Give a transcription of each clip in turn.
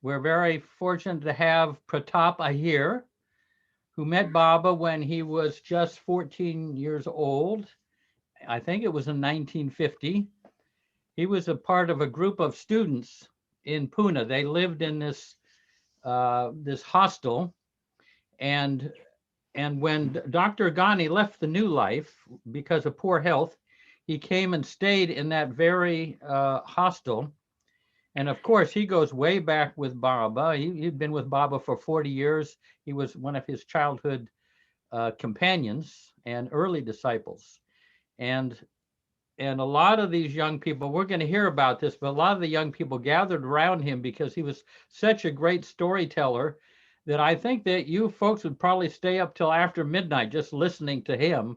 We're very fortunate to have Pratap Ahir, who met Baba when he was just 14 years old. I think it was in 1950. He was a part of a group of students in Pune. They lived in this hostel, and when Dr. Ghani left the new life because of poor health, he came and stayed in that very hostel. And of course, he goes way back with Baba. He'd been with Baba for 40 years. He was one of his childhood companions and early disciples. And a lot of these young people, we're going to hear about this, but a lot of the young people gathered around him because he was such a great storyteller that I think that you folks would probably stay up till after midnight just listening to him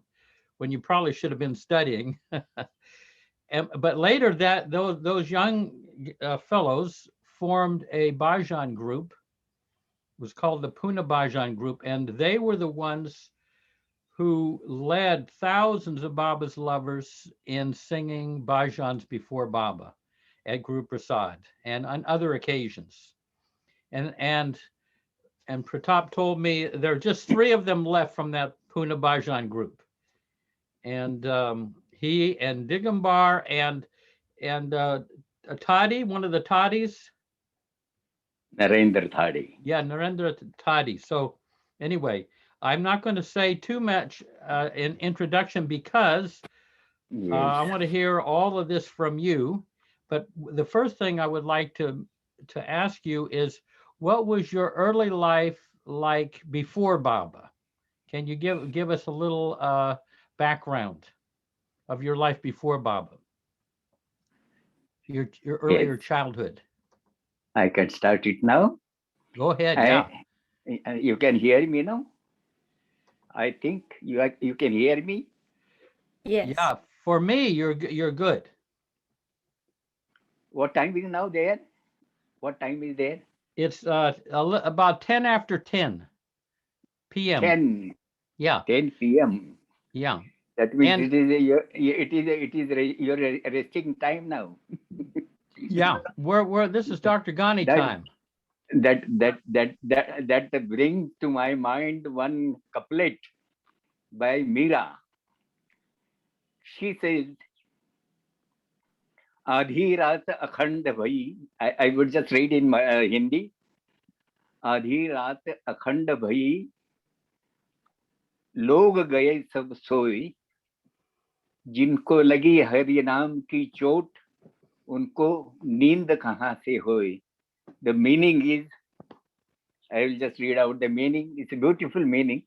when you probably should have been studying. But later, those young fellows formed a Bhajan group. It was called the Pune Bhajan Group, and they were the ones who led thousands of Baba's lovers in singing bhajans before Baba at Guruprasad and on other occasions. And Pratap told me there are just three of them left from that Pune Bhajan group. And he and Digambar and Toddy, one of the Toddies. Narendra Thadi. Yeah, Narendra Toddy. So anyway, I'm not going to say too much in introduction because I want to hear all of this from you. But the first thing I would like to ask you is, what was your early life like before Baba? Can you give us a little background of your life before Baba? Your earlier childhood. I can start it now. Go ahead. Yeah. You can hear me now. I think you can hear me. Yes. Yeah. For me, you're good. What time is now there? What time is there? It's about 10 after 10 p.m. 10. Yeah. 10 p.m. Yeah. That means it is your resting time now. Yeah. This is Dr. Ghani time. That brings to my mind one couplet by Meera. She says, आधी रात अखंड भई. I would just read in my Hindi. आधी रात अखंड भई, लोग गए सब सोई, जिनको लगी हरि नाम की चोट, उनको नींद कहाँ से होई. The meaning is, I will just read out the meaning. It's a beautiful meaning.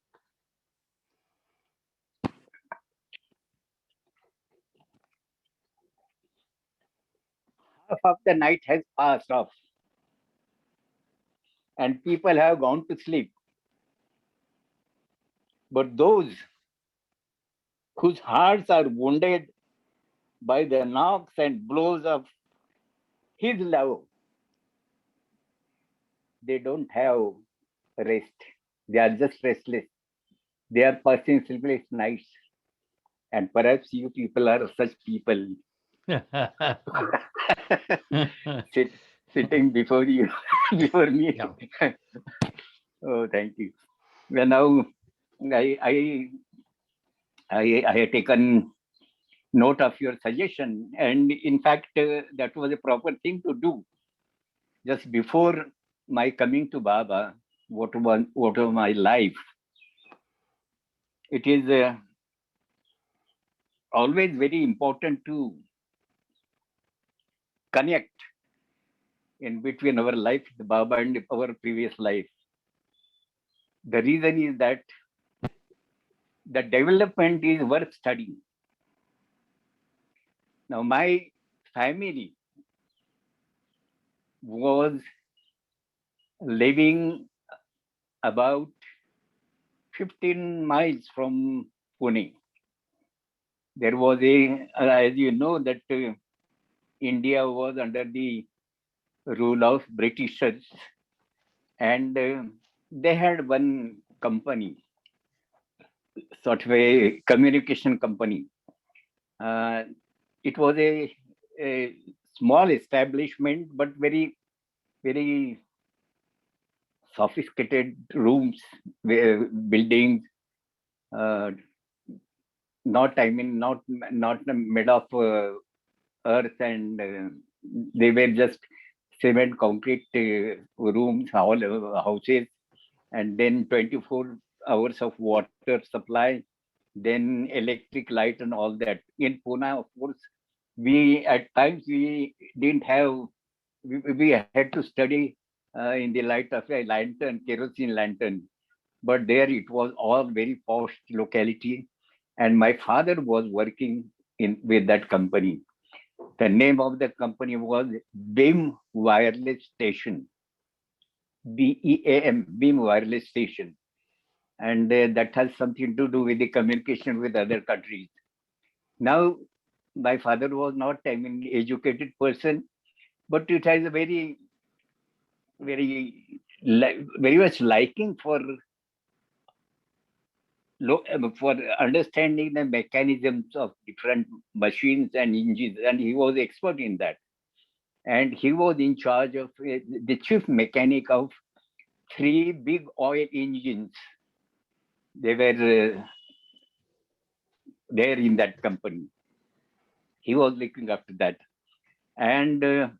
Half of the night has passed off and people have gone to sleep. But those whose hearts are wounded by the knocks and blows of his love, they don't have rest. They are just restless. They are passing sleepless nights. And perhaps you people are such people. Sitting before you, before me. Yeah. Oh, thank you. Well, now I have taken note of your suggestion, and in fact, that was a proper thing to do. Just before my coming to Baba, what was my life? It is always very important to connect in between our life with Baba and our previous life. The reason is that the development is worth studying. Now, my family was living about 15 miles from Pune. There was as you know, that India was under the rule of Britishers, and they had one company, sort of a communication company. It was a small establishment, but very, very sophisticated rooms, buildings, uh, not made of earth, and they were just cement concrete rooms, houses, and then 24 hours of water supply, then electric light and all that. In Pune, of course, we at times we didn't have, we had to study in the light of a lantern, kerosene lantern. But there it was all very posh locality, and my father was working in with that company. The name of the company was BIM Wireless Station, BEAM, BIM Wireless Station, and that has something to do with the communication with other countries. Now, my father was not, I mean, educated person, but it has a very much liking for for understanding the mechanisms of different machines and engines, and he was expert in that. And he was in charge of the chief mechanic of three big oil engines. They were there in that company. He was looking after that, and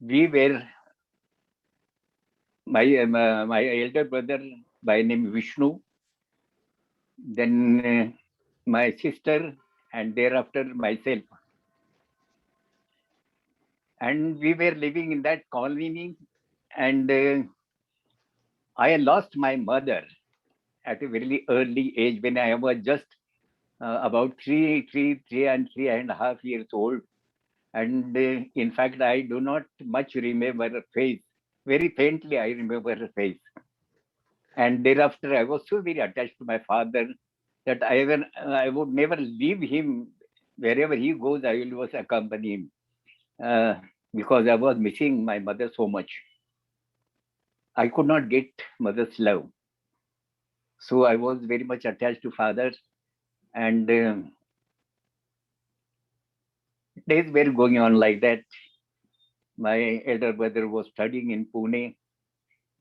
we were my elder brother by name Vishnu, then my sister, and thereafter myself. And we were living in that colony, and I lost my mother at a very early age when I was just about three and a half years old. And in fact, I do not much remember her face. Very faintly, I remember her face. And thereafter, I was so very attached to my father that I would never leave him. Wherever he goes, I will always accompany him because I was missing my mother so much. I could not get mother's love. So I was very much attached to father, and days were going on like that. My elder brother was studying in Pune.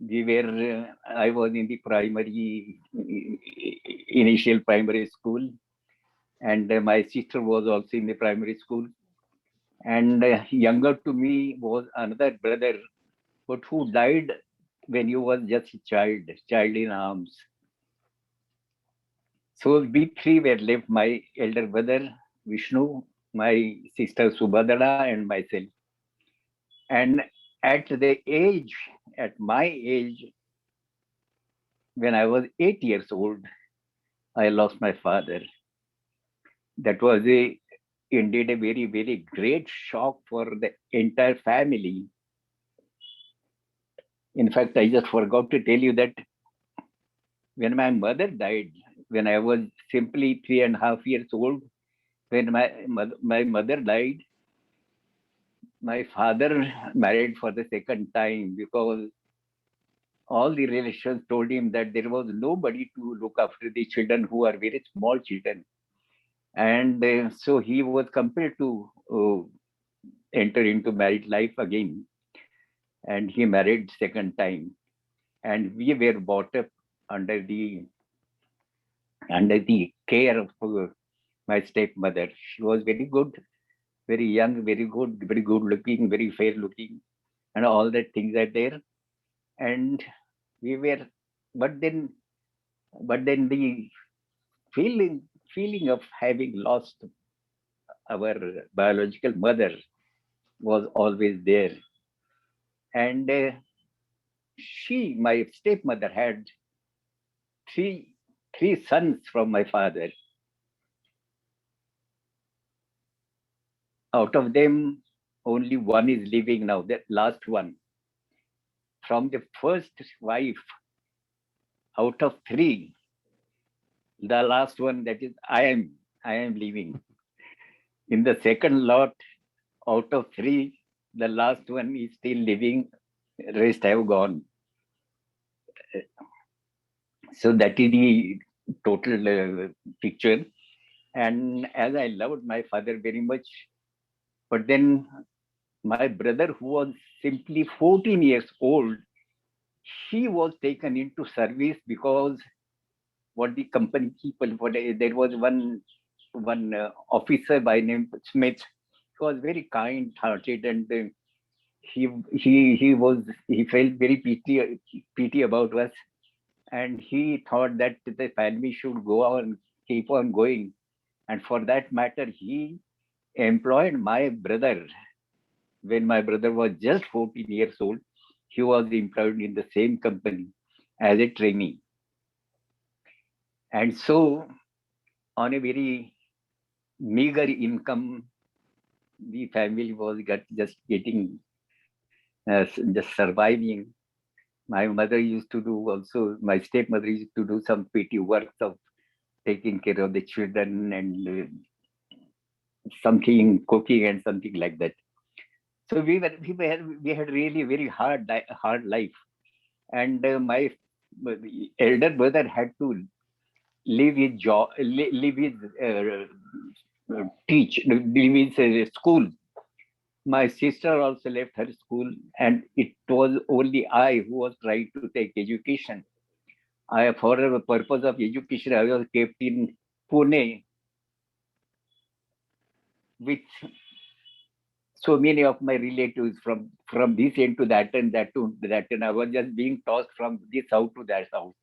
I was in the initial primary school, and my sister was also in the primary school. And younger to me was another brother, but who died when he was just a child in arms. So we three were left, my elder brother Vishnu, my sister Subhadra, and myself. And at my age, when I was 8 years old, I lost my father. That was indeed a very, very great shock for the entire family. In fact, I just forgot to tell you that when my mother died, when I was simply 3.5 years old, when my mother died, my father married for the second time because all the relations told him that there was nobody to look after the children who are very small children. And so he was compelled to enter into married life again. And he married second time. And we were brought up under the care of my stepmother. She was very good, very young, very good looking, very fair looking, and all that things are there. And we were, but then, the feeling of having lost our biological mother was always there. And my stepmother, had three sons from my father. Out of them, only one is living now, that last one. From the first wife, out of three, the last one, that is, I am living. In the second lot, out of three, the last one is still living, rest have gone. So that is the total picture. And as I loved my father very much, but then my brother, who was simply 14 years old, he was taken into service because what the company people, there was one officer by name Smith. He was very kind-hearted, and he felt very pity about us, and he thought that the family should go on, keep on going, and for that matter, he employed my brother. When my brother was just 14 years old, he was employed in the same company as a trainee. And so, on a very meager income, the family was just getting, just surviving. My mother used to do also, my stepmother used to do some petty work of taking care of the children and something cooking and something like that. So we had really very hard life, and my elder brother had to leave his job, leave his leave his school. My sister also left her school, and it was only I who was trying to take education. For the purpose of education, I was kept in Pune with so many of my relatives from this end to that and that to that, and I was just being tossed from this house to that house,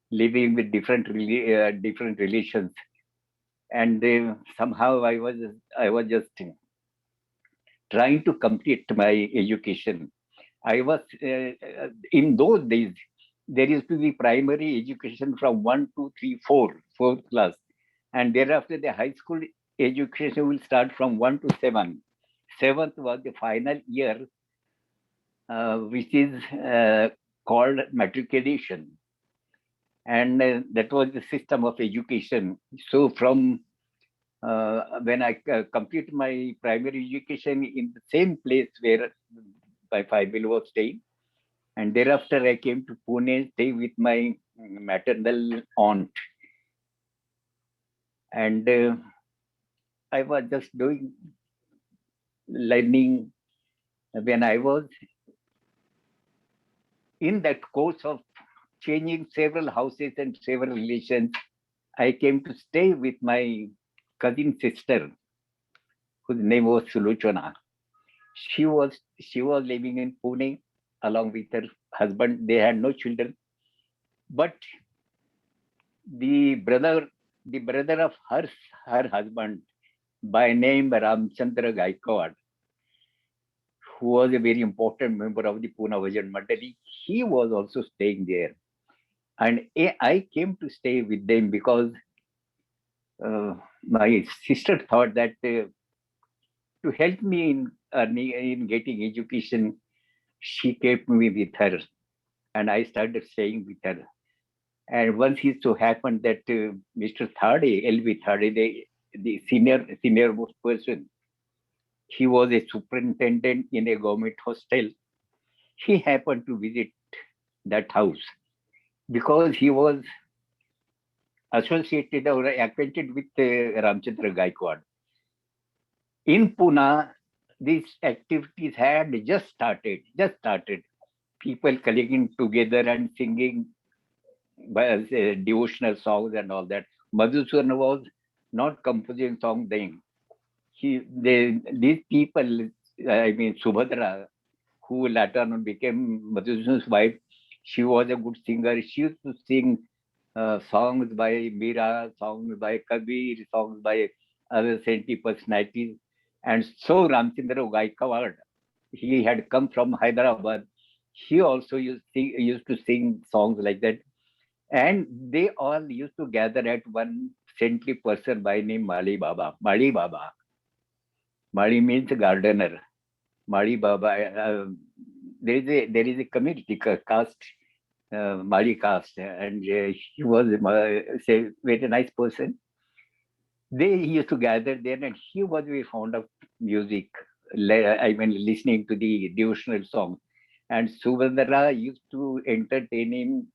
living with different relations, and somehow I was just trying to complete my education. I was in those days there used to be primary education from 1, 2, 3, 4, fourth class, and thereafter the high school education will start from 1 to 7. Seventh was the final year, which is called matriculation, and that was the system of education. So from when I completed my primary education in the same place where my family was staying, and thereafter I came to Pune, stay with my maternal aunt, and I was just doing learning. When I was in that course of changing several houses and several relations, I came to stay with my cousin sister, whose name was Sulochana. She was living in Pune along with her husband. They had no children, but the brother, the brother of her husband, by name Ramchandra Gaikwad, who was a very important member of the Pune Bhajan mandali, he was also staying there, and I came to stay with them because my sister thought that to help me in getting education, she kept me with her, and I started staying with her. And once it so happened that Mr. Thade, L.V. Thade, the senior most person, he was a superintendent in a government hostel. He happened to visit that house because he was associated or acquainted with Ramchandra Gaikwad. In Pune, these activities had just started. People collecting together and singing devotional songs and all that. Madhusudan was not composing song then. These people, I mean Subhadra, who later on became Madhusudan's wife, she was a good singer. She used to sing songs by Meera, songs by Kabir, songs by other saintly personalities. And so Ramchandra Gaikwad, he had come from Hyderabad. He also used to sing songs like that, and they all used to gather at one saintly person by name Mali Baba. Mali Baba. Mali means gardener. Mali Baba. There is a community caste, Mali caste, and he was say very nice person. They used to gather there, and he was very fond of music. I mean, listening to the devotional song, and Subhadra used to entertain him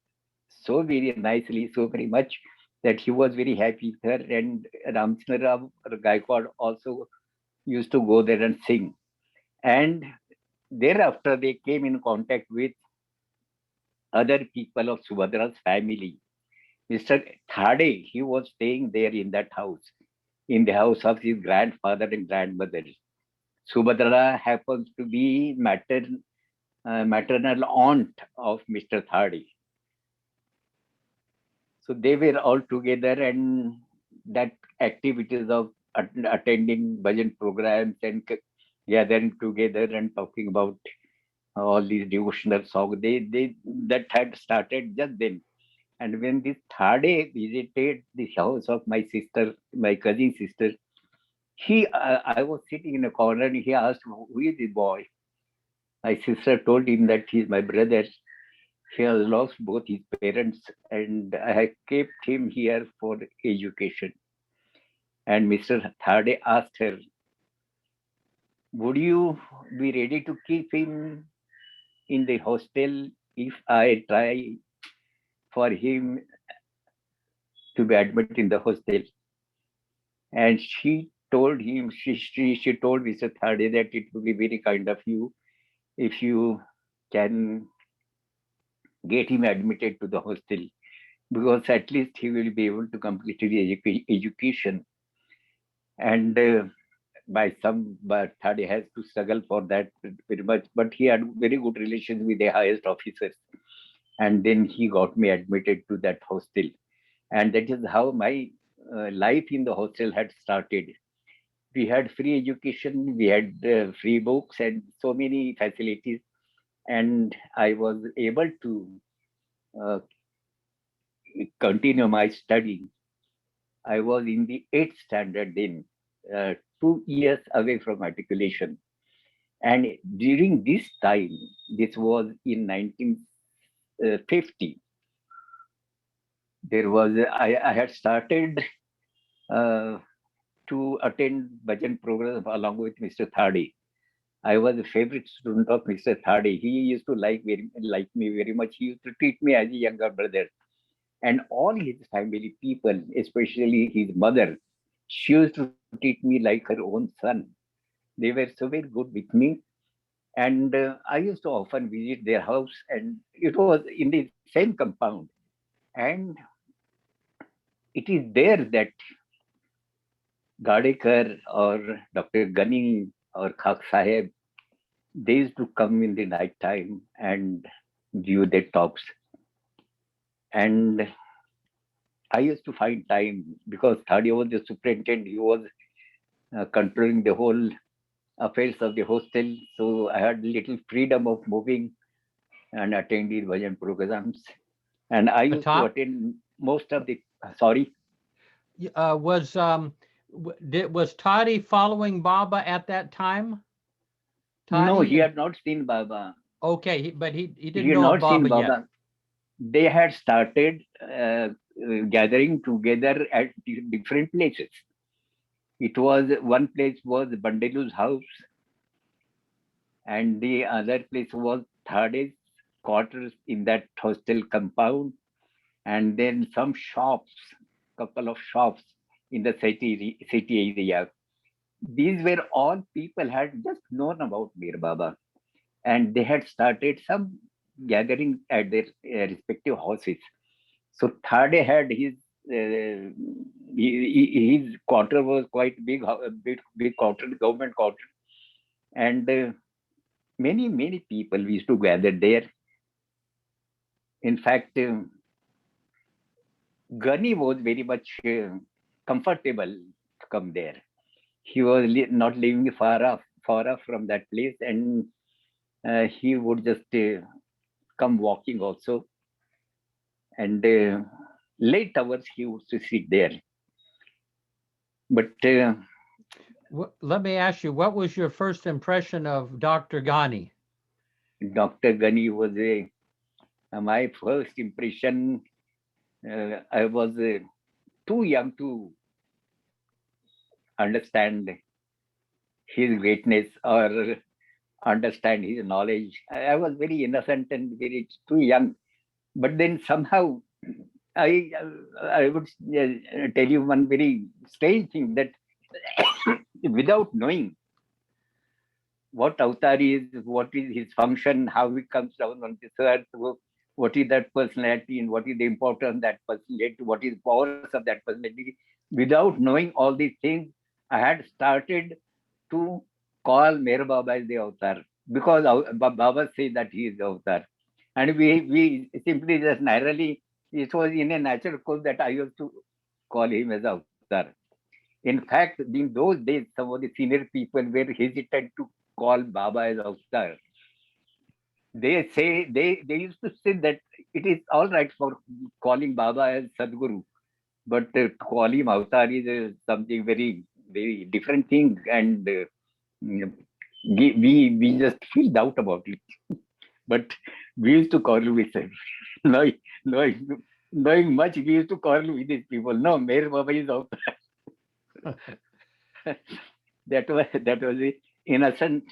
so very nicely, so very much that he was very happy with her. And Ramchandra Gaikwad also used to go there and sing. And thereafter, they came in contact with other people of Subhadra's family. Mr. Thade, he was staying there in that house, in the house of his grandfather and grandmother. Subhadra happens to be maternal aunt of Mr. Thade. So they were all together, and that activities of attending bhajan programs and gathering together and talking about all these devotional songs, they that had started just then. And when this Thade visited the house of my sister, my cousin sister, I was sitting in a corner and he asked, "Who is this boy?" My sister told him that he's my brother. He has lost both his parents, and I kept him here for education. And Mr. Thade asked her, "Would you be ready to keep him in the hostel if I try for him to be admitted in the hostel?" And she told him, she told Mr. Thade that it would be very kind of you if you can get him admitted to the hostel, because at least he will be able to complete his education. And but Thade has to struggle for that very much. But he had very good relations with the highest officers, and then he got me admitted to that hostel, and that is how my life in the hostel had started. We had free education, we had free books, and so many facilities, and I was able to uh, continue my study. I was in the 8th standard then, 2 years away from matriculation. And during this time, this was in 1950, I had started uh, to attend bhajan programs along with Mr. Thade. I was a favorite student of Mr. Thade. He used to like me very much. He used to treat me as a younger brother. And all his family people, especially his mother, she used to treat me like her own son. They were so very good with me. And I used to often visit their house, and it was in the same compound. And it is there that Gadekar or Dr. Ghani or Khak Sahib, they used to come in the night time and give their talks. And I used to find time because Thadi was the superintendent. He was controlling the whole affairs of the hostel. So I had little freedom of moving and attending bhajan programs. And I used to Pratap, attend most of the, sorry, was Toddy following Baba at that time? no, he Toddy? had not seen Baba. Okay, but he He didn't had know of not seen Baba yet. Baba. They had started gathering together at different places. It was one place was Bandelu's house, and the other place was Thade's quarters in that hostel compound, and then some shops, couple of shops in the city area. These were all people had just known about Mir Baba, and they had started some gathering at their respective houses. So Thade had his quarter was quite big, big quarter, government quarter, and many people used to gather there. In fact, Ghani was very much comfortable to come there. He was not living far off from that place, and he would just come walking also. And late hours he used to sit there. But Let me ask you, what was your first impression of Dr. Ghani? Dr. Ghani was my first impression. I was too young to understand his greatness or understand his knowledge. I was very innocent and very too young. But then somehow I would tell you one very strange thing that without knowing, what avatar is, what is his function, how he comes down on this earth, what is that personality, and what is the importance of that personality, what is the powers of that personality. Without knowing all these things, I had started to call Meher Baba as the avatar because Baba says that he is the avatar. And we simply just narrowly, it was in a natural course that I used to call him as avatar. In fact, in those days, some of the senior people were hesitant to call Baba as avatar. They used to say that it is all right for calling Baba as Sadguru, but to call him avatar is something very different thing, and mm, we just feel doubt about it. But we used to call with him. knowing, knowing much, we used to call with these people. No, Meher Baba is avatar. That was the innocent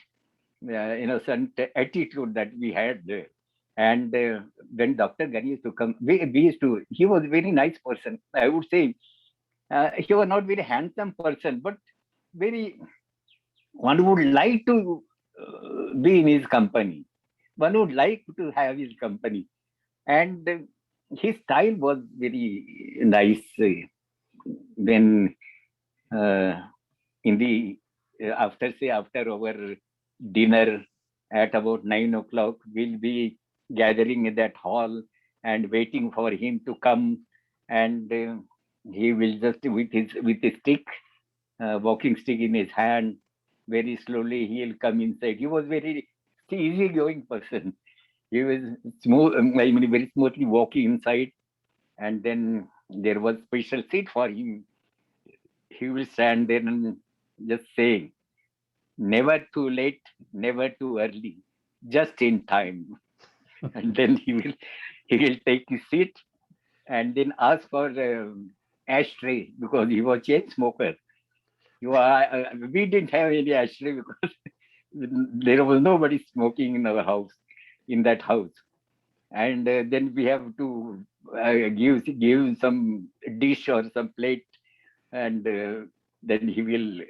innocent attitude that we had there. And when Dr. Ghani used to come, we used to, he was a very nice person. I would say he was not very handsome person, but very, one would like to be in his company. One would like to have his company. And his style was very nice. When uh, in the after our dinner at about 9 o'clock, we'll be gathering in that hall and waiting for him to come, and he will just with his stick, walking stick in his hand, very slowly he'll come inside. He was very easygoing person. He was smooth, I mean, very smoothly walking inside, and then there was special seat for him. He will stand there and just say, never too late, never too early, just in time. And then he will take his seat and then ask for ashtray because he was chain smoker. We didn't have any ashtray because there was nobody smoking in our house, in that house. And then we have to give some dish or some plate, and then he will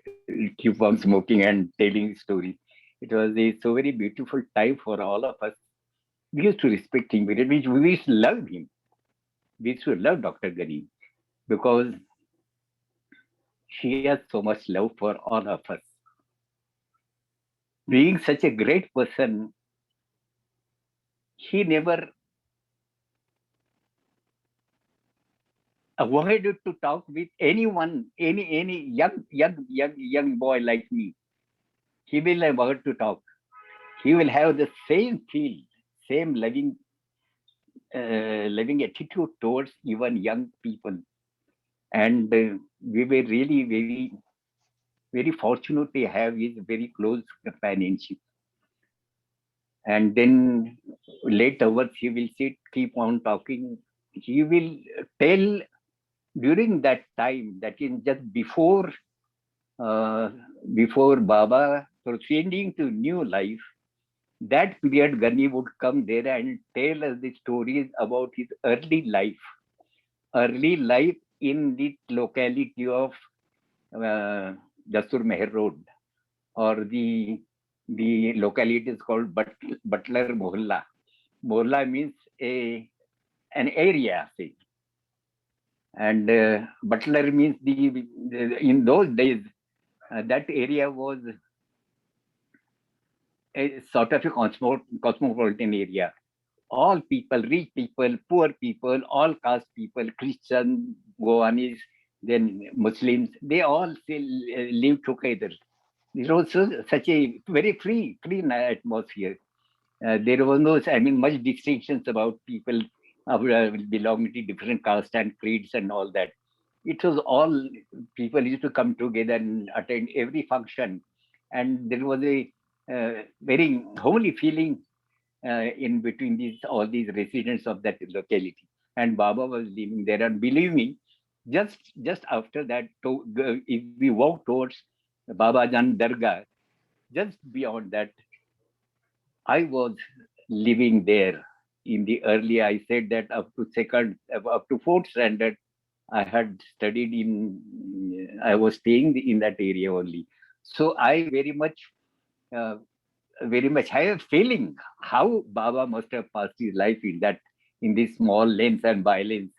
keep on smoking and telling stories. It was a so very beautiful time for all of us. We used to respect him very much. We used to love him. We used to love Dr. Ghani because she has so much love for all of us. Being such a great person, he never avoided to talk with anyone, any young boy like me. He will avoid to talk. He will have the same feel, same loving attitude towards even young people. And we were really very fortunate to have his very close companionship. And then late hours he will sit, keep on talking. He will tell during that time, that is just uh, before Baba proceeding to new life. That period, Ghani would come there and tell us the stories about his early life in the locality of uh, Dastur Meher Road, or the locality is called Butler Mohalla. Mohalla means an area, say, and Butler means in those days that area was a sort of a cosmopolitan area. All people, rich people, poor people, all caste people, Christian, Goanis, then Muslims, they all still live together. It was such a very free atmosphere. There was no, I mean, much distinctions about people belonging to different castes and creeds and all that. It was all, people used to come together and attend every function, and there was a very holy feeling in between all these residents of that locality. And Baba was living there, and believe me, just after that, if we walk towards Baba Jan Dargah, just beyond that, I was living there in the early. I said that up to fourth standard, I had studied I was staying in that area only. So I very much very much. I have a feeling how Baba must have passed his life in these small lanes and by lanes,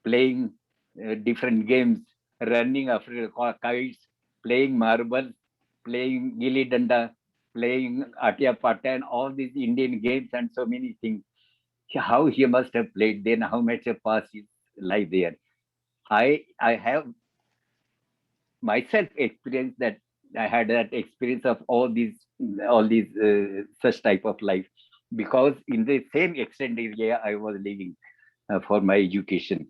playing different games, running after kites, playing marbles, playing gilli danda, playing atia pata, and all these Indian games and so many things. How he must have played then, how much have passed his life there. I have myself experienced that. I had that experience of all these such type of life, because in the same extent area I was living for my education.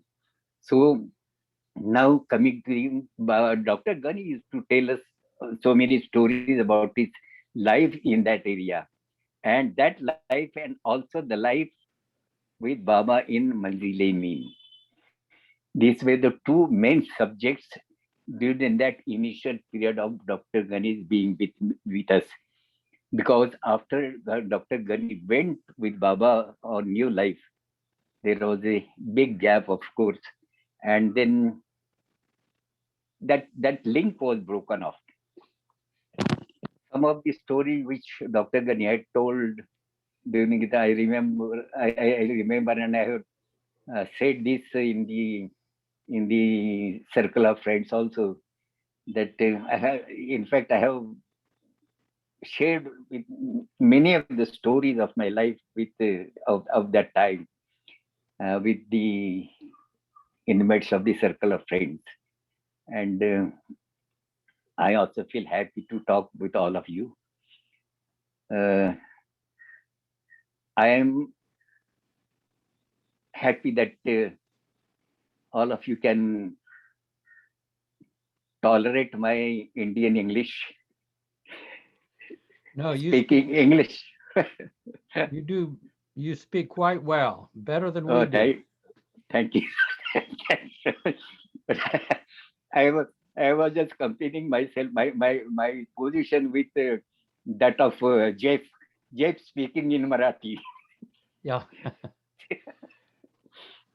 So now coming to him, Dr. Ghani used to tell us so many stories about his life in that area, and that life, and also the life with Baba in Manzile Mean. These were the two main subjects during that initial period of Dr. Ghani's being with us. Because after Dr. Ghani went with Baba on New Life, there was a big gap, of course, and then that link was broken off. Some of the story which Dr. Ghani had told during it, I remember, and I have said this in the circle of friends also, that in fact, I have shared with many of the stories of my life of that time with the inmates of the circle of friends. And I also feel happy to talk with all of you. Uh, I am happy that all of you can tolerate my Indian English, No, speaking English. you do, you speak quite well, better than we Oh, do. thank you. But I was just comparing myself, my position with that of Jeff speaking in Marathi. Yeah.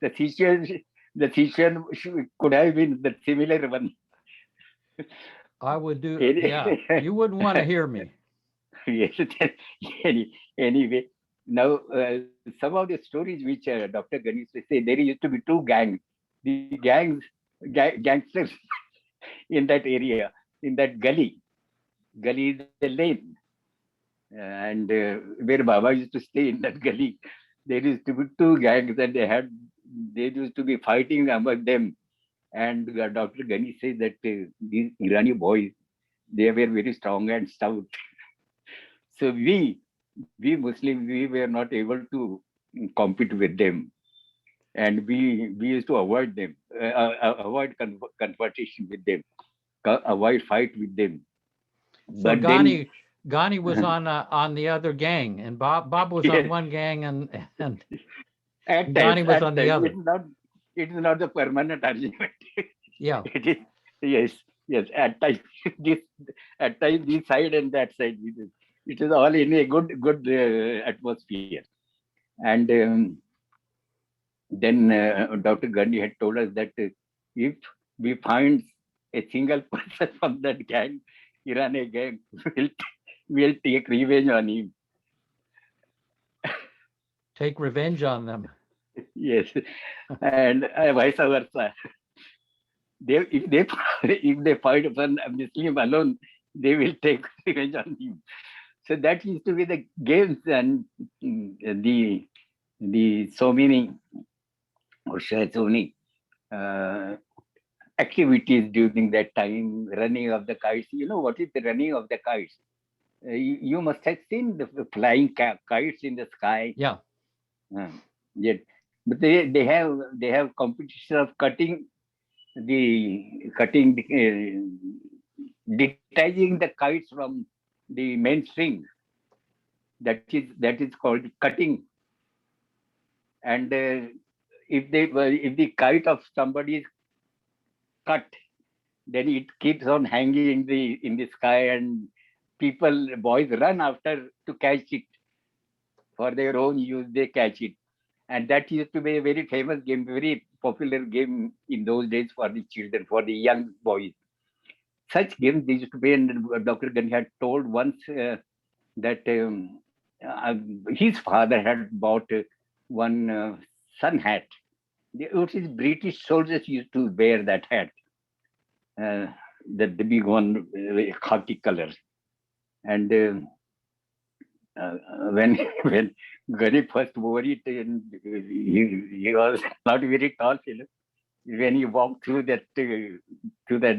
The situation could have been the similar one. I would do, Any- yeah. You wouldn't want to hear me. Yes. Anyway, now some of the stories which Dr. Ganesh will say, there used to be two gangs, the gangsters in that area, in that gully. Gully is a lane, and where Baba used to stay in that gully, there used to be two gangs, and they used to be fighting among them. And Dr. Ghani says that these Irani boys, they were very strong and stout. So we Muslims, we were not able to compete with them, and we used to avoid them, avoid confrontation with them, avoid fight with them. So But then, Ghani was on the other gang, and Bob was on yes, one gang, and Ghani was at on the times, other. it's not the permanent argument. Yeah. It is, yes, yes. At times this, at times this side and that side. It is all in a good atmosphere. And then Dr. Gandhi had told us that if we find a single person from that gang, Irani gang, we'll, we'll take revenge on him. Take revenge on them. Yes, and vice versa. If they if they find one Muslim alone, they will take revenge on him. So that used to be the games, and the so many, or so many uh, activities during that time. Running of the kites. You know what is the running of the kites? You must have seen the flying kites in the sky. Yeah. Yet, but they have competition of detaching the kites from the main string. That is called cutting. And if the kite of somebody is cut, then it keeps on hanging in the sky, and boys run after to catch it for their own use. They catch it, and that used to be a very famous game, very popular game in those days for the children, for the young boys. Such games they used to be, and Dr. Gandhi had told once. that his father had bought one sun hat. It is British soldiers used to wear that hat, uh, the big one, khaki color. And when when Ghani first wore it, and he was not very tall fellow. When he walked through that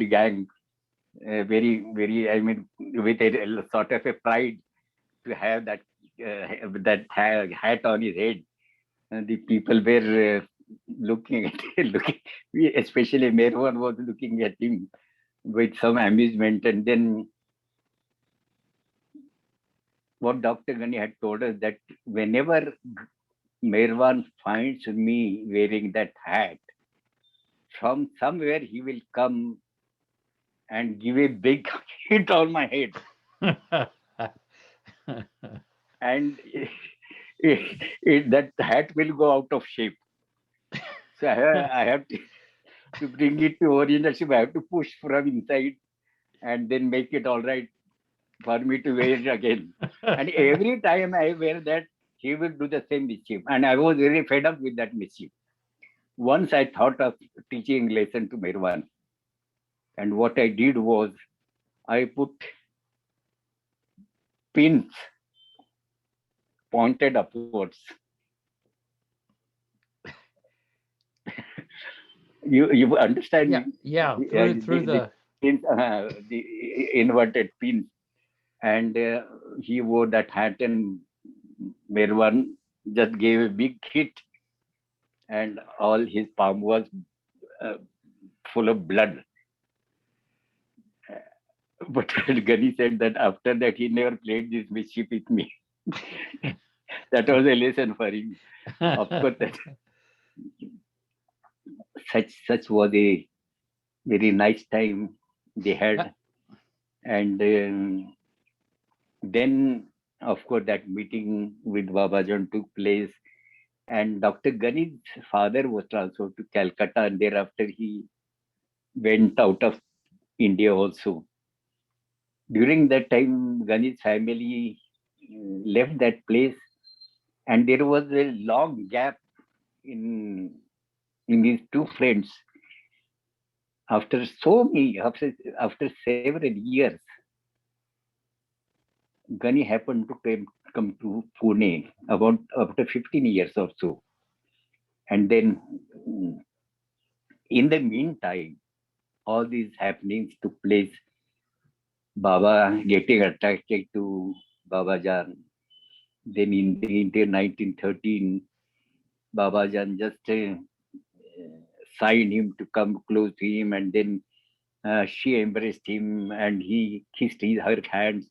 gang, very, I mean, with a sort of a pride to have that hat on his head. And the people were looking at looking, especially Merwan was looking at him with some amusement. And then what Dr. Ghani had told us, that whenever Merwan finds me wearing that hat, from somewhere he will come and give a big hit on my head. And that hat will go out of shape. So I have to bring it to original shape. I have to push from inside and then make it all right for me to wear it again. And every time I wear that, he will do the same mischief. And I was very fed up with that mischief. Once I thought of teaching lesson to Mirwan. And what I did was I put pins pointed upwards. You understand Yeah, me? yeah, through The the pins, the inverted pins. And he wore that hat, and Mirwan just gave a big hit, and all his palm was uh, full of blood. But Ghani said that after that he never played this mischief with me. That was a lesson for him. Of course, that such was a very nice time they had. And then, of course, that meeting with Babajan took place. And Dr. Ghani's father was transferred to Calcutta, and thereafter he went out of India also. During that time, Ghani's family left that place, and there was a long gap in these two friends. After so many, after several years, Ghani happened to come to Pune about after 15 years or so. And then, in the meantime, all these happenings took place. Baba getting attracted to Babajan. Then in the into 1913, Babajan just signed him to come close to him, and then she embraced him, and he kissed her hands.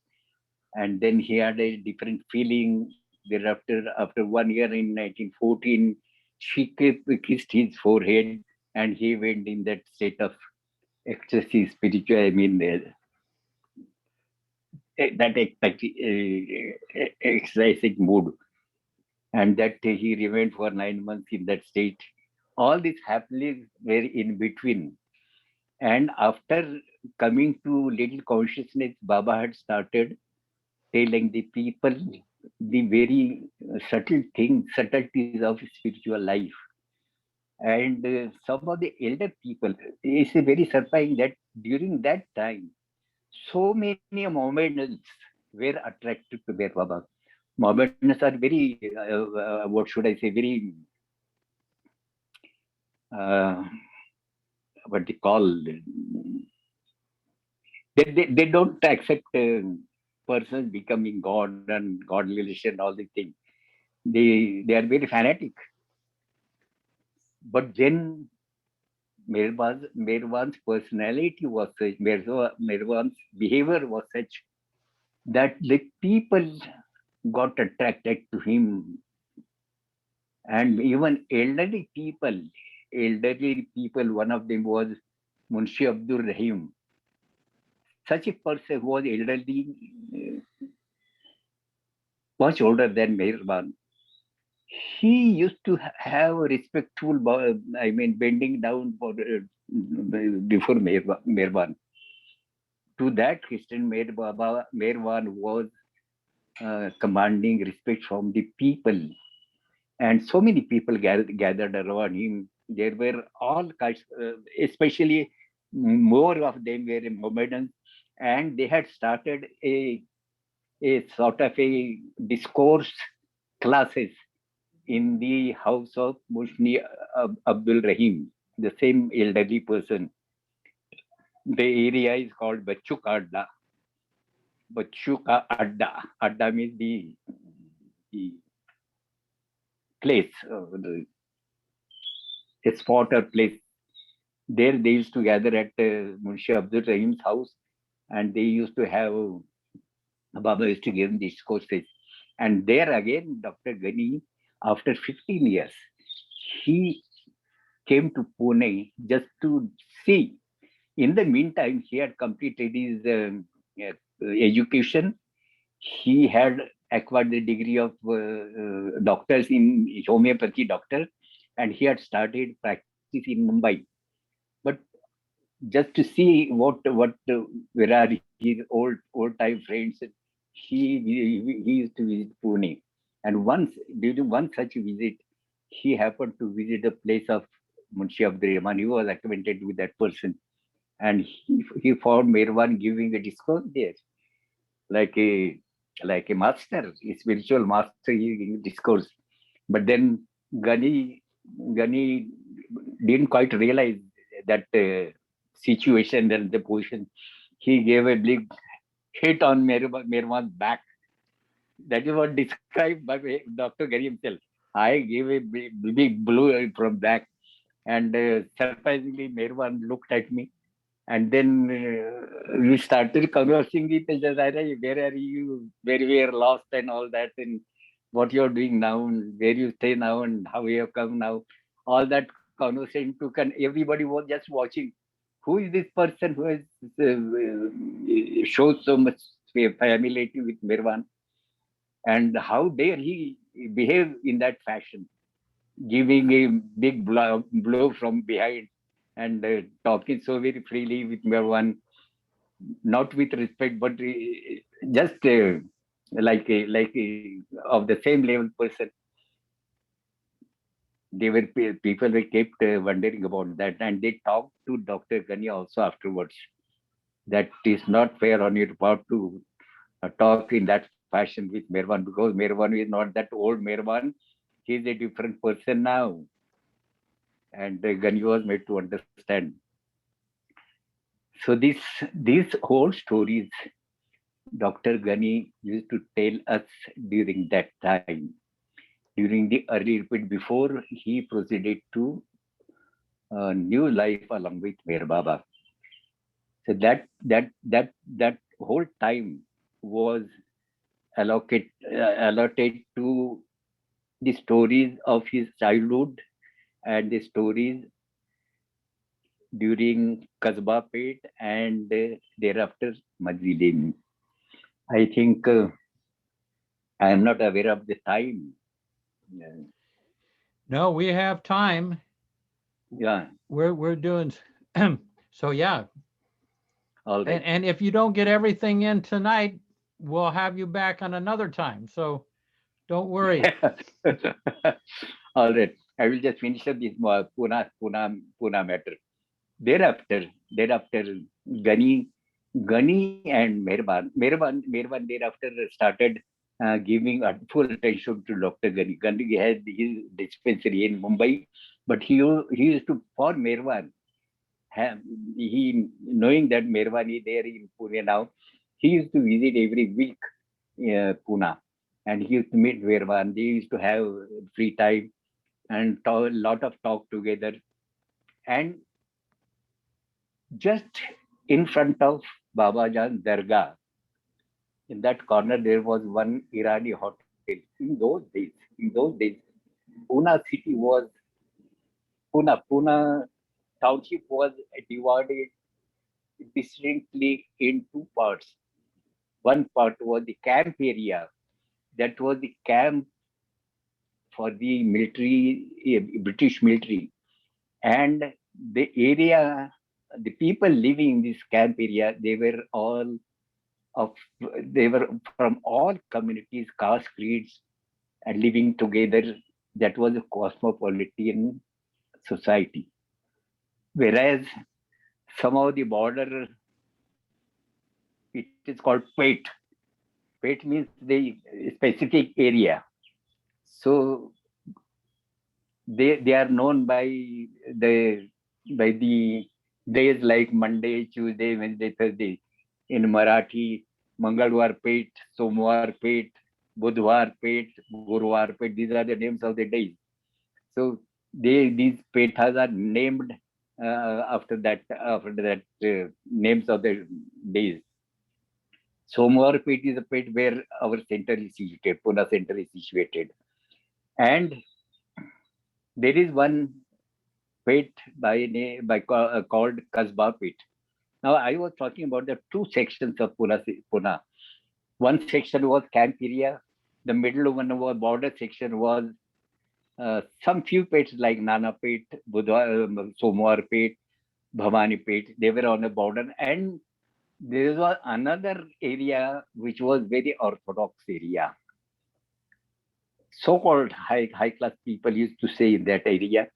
And then he had a different feeling. Thereafter, after 1 year in 1914, she kissed his forehead, and he went in that state of ecstasy, spiritual. I mean, that exercising mood, and that he remained for 9 months in that state. All these happenings were in between. And after coming to little consciousness, Baba had started telling the people the very subtle things, subtleties of spiritual life. And some of the elder people, it's very surprising that during that time, so many Mohammedans were attracted to their Baba. Mohammedans are very, what should I say, very, uh, what they call, they don't accept persons becoming God and God relation, all these things. They are very fanatic. But then Mirwan's personality was such, Mirwan's behavior was such that the people got attracted to him. And even elderly people, one of them was Munshi Abdul Rahim. Such a person who was elderly, much older than Mirwan. He used to have a respectful, I mean, bending down before Mirwan. To that Christian, Mirwan was commanding respect from the people. And so many people gathered around him. There were all kinds, especially more of them were Mohammedans, and they had started a sort of a discourse classes in the house of Mushni Abdul Rahim, the same elderly person. The area is called Bachuk Adda. Bachuka Adda. Adda means the place, a spot or place. There they used to gather at Munshi Abdul Rahim's house, and they used to have Baba used to give them these courses. And there again, Dr. Ghani, after 15 years, he came to Pune just to see. In the meantime, he had completed his education. He had acquired the degree of doctors in homeopathy doctor, and he had started practice in Mumbai. But just to see where are his old time friends, he used to visit Pune. And once during one such visit, he happened to visit the place of Munshi Abdul Rahman. He was acquainted with that person, and he found Mirwan giving a discourse there, like a master, a spiritual master giving discourse. But then Ghani didn't quite realize that situation and the position. He gave a big hit on Mirwan's back. That is what described by Dr. Ghani himself. I gave a big blow from back, and surprisingly, Mirwan looked at me. And then we started conversing with each other. Where are you? Where we are lost and all that, and what you're doing now, and where you stay now, and how you have come now. All that conversation took, and everybody was just watching. Who is this person who has shows so much familiarity with Mirwan, and how dare he behave in that fashion, giving a big blow from behind and talking so very freely with Mirwan, not with respect, but just of the same level person. They were people were kept wondering about that, and they talked to Dr. Ghani also afterwards. That is not fair on your part to talk in that fashion with Mirwan, because Mirwan is not that old Mirwan. He is a different person now, and Ghani was made to understand. So these whole stories Dr. Ghani used to tell us during that time, during the early repeat before he proceeded to new life along with Mir Baba. So that whole time was allotted to the stories of his childhood and the stories during Kasba Pet and thereafter Majlidin. I think I am not aware of the time. No, we have time. Yeah. We're doing so. Yeah. All right. And if you don't get everything in tonight, we'll have you back on another time. So don't worry. All right. I will just finish up this Pune matter. Thereafter, Ghani and Mehraban thereafter started giving full attention to Dr. Ghani. Ghani had his dispensary in Mumbai, but he used to, for Mehraban, he knowing that Mehraban is there in Pune now, he used to visit every week Pune, and he used to meet Mehraban. They used to have free time and a lot of talk together. And just in front of Babajan Dargah, in that corner, there was one Irani hotel. In those days, Pune city was Pune township was divided distinctly in two parts. One part was the camp area. That was the camp for the military, British military, and the area, the people living in this camp area, they were all of they were from all communities, caste, creeds, and living together. That was a cosmopolitan society. Whereas some of the border, it is called pet. Pet means the specific area. So they are known the the days like Monday, Tuesday, Wednesday, Thursday. In Marathi, Mangalwar Pet, Somwar Pet, Budhwar Pet, Gurwar Pet. These are the names of the days. So these petas are named after that names of the days. Somwar Pet is a pet where our center is situated, Pune center is situated, and there is one pit called Kasbah Pit. Now, I was talking about the two sections of Pune. One section was camp area. The middle one was border section was some few pits like Nana Pit, Somwar Pit, Bhavani Pit. They were on the border, and there was another area which was very orthodox area. So-called high class people used to stay in that area.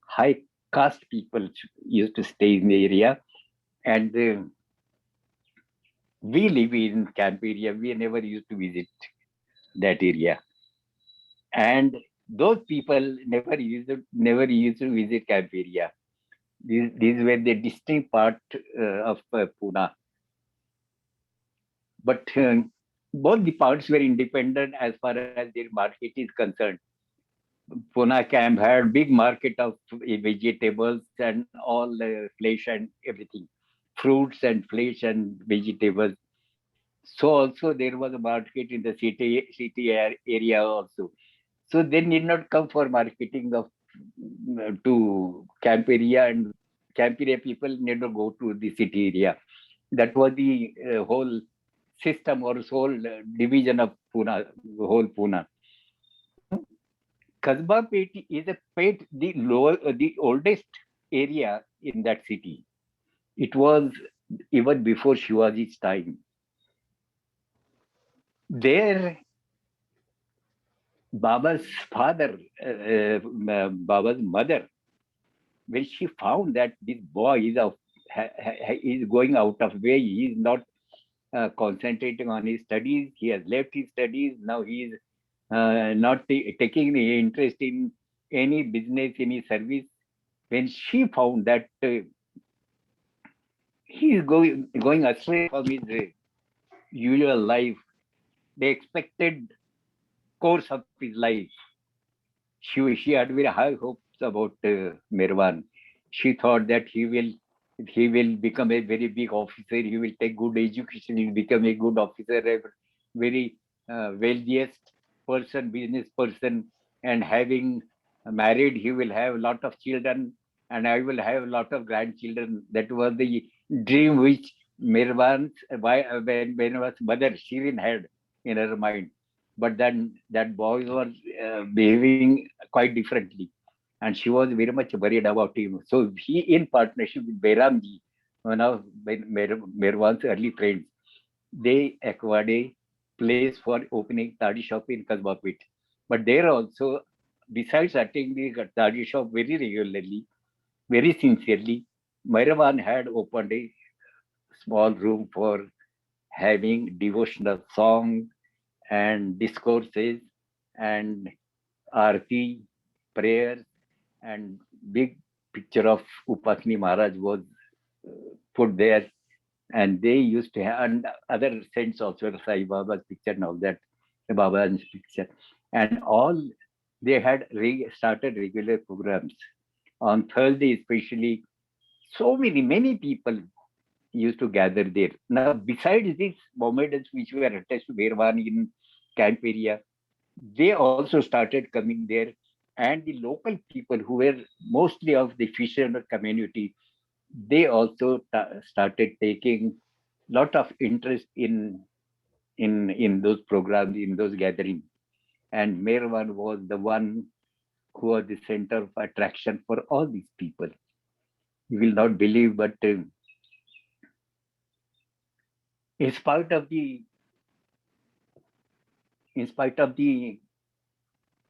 High caste people used to stay in the area, and we live in camp area. We never used to visit that area, and those people never used to visit camp area. These were the distinct part of Pune. But both the parts were independent as far as their market is concerned. Pune camp had big market of vegetables and all flesh and everything, fruits and flesh and vegetables. So also there was a market in the area also. So they need not come for marketing of to camp area, and camp area people need not go to the city area. That was the whole system or whole division of Pune, whole Pune. Kasba Pet is a pet, the oldest area in that city. It was even before Shivaji's time. There, Baba's father, Baba's mother, when she found that this boy is going out of way, he is not concentrating on his studies, he has left his studies, now he is not taking any interest in any business, any service. When she found that he is going astray from his usual life, the expected course of his life, she had very high hopes about Mirwan. She thought that he will become a very big officer. He will take good education. He will become a good officer, a very wealthiest person, business person, and having married, he will have a lot of children, and I will have a lot of grandchildren. That was the dream which Mirwan's when was mother Shirin had in her mind. But then that boy was behaving quite differently, and she was very much worried about him. So he, in partnership with Behramji, one of Merwan's early friends, they acquired a place for opening tadi shop in Kasbapit. But there also, besides attending the tadi shop very regularly, very sincerely, Merwan had opened a small room for having devotional songs and discourses and arti, prayers, and big picture of Upasni Maharaj was put there. And they used to have, and other saints also, Sai Baba's picture and all that, the Baba's picture. And all, they had started regular programs. On Thursday, especially, many people used to gather there. Now, besides these mohammedans which were attached to Berwani in camp area, they also started coming there, and the local people who were mostly of the fisherman community, they also started taking lot of interest in those programs, in those gatherings. And Merwan was the one who was the center of attraction for all these people. You will not believe, but in spite of the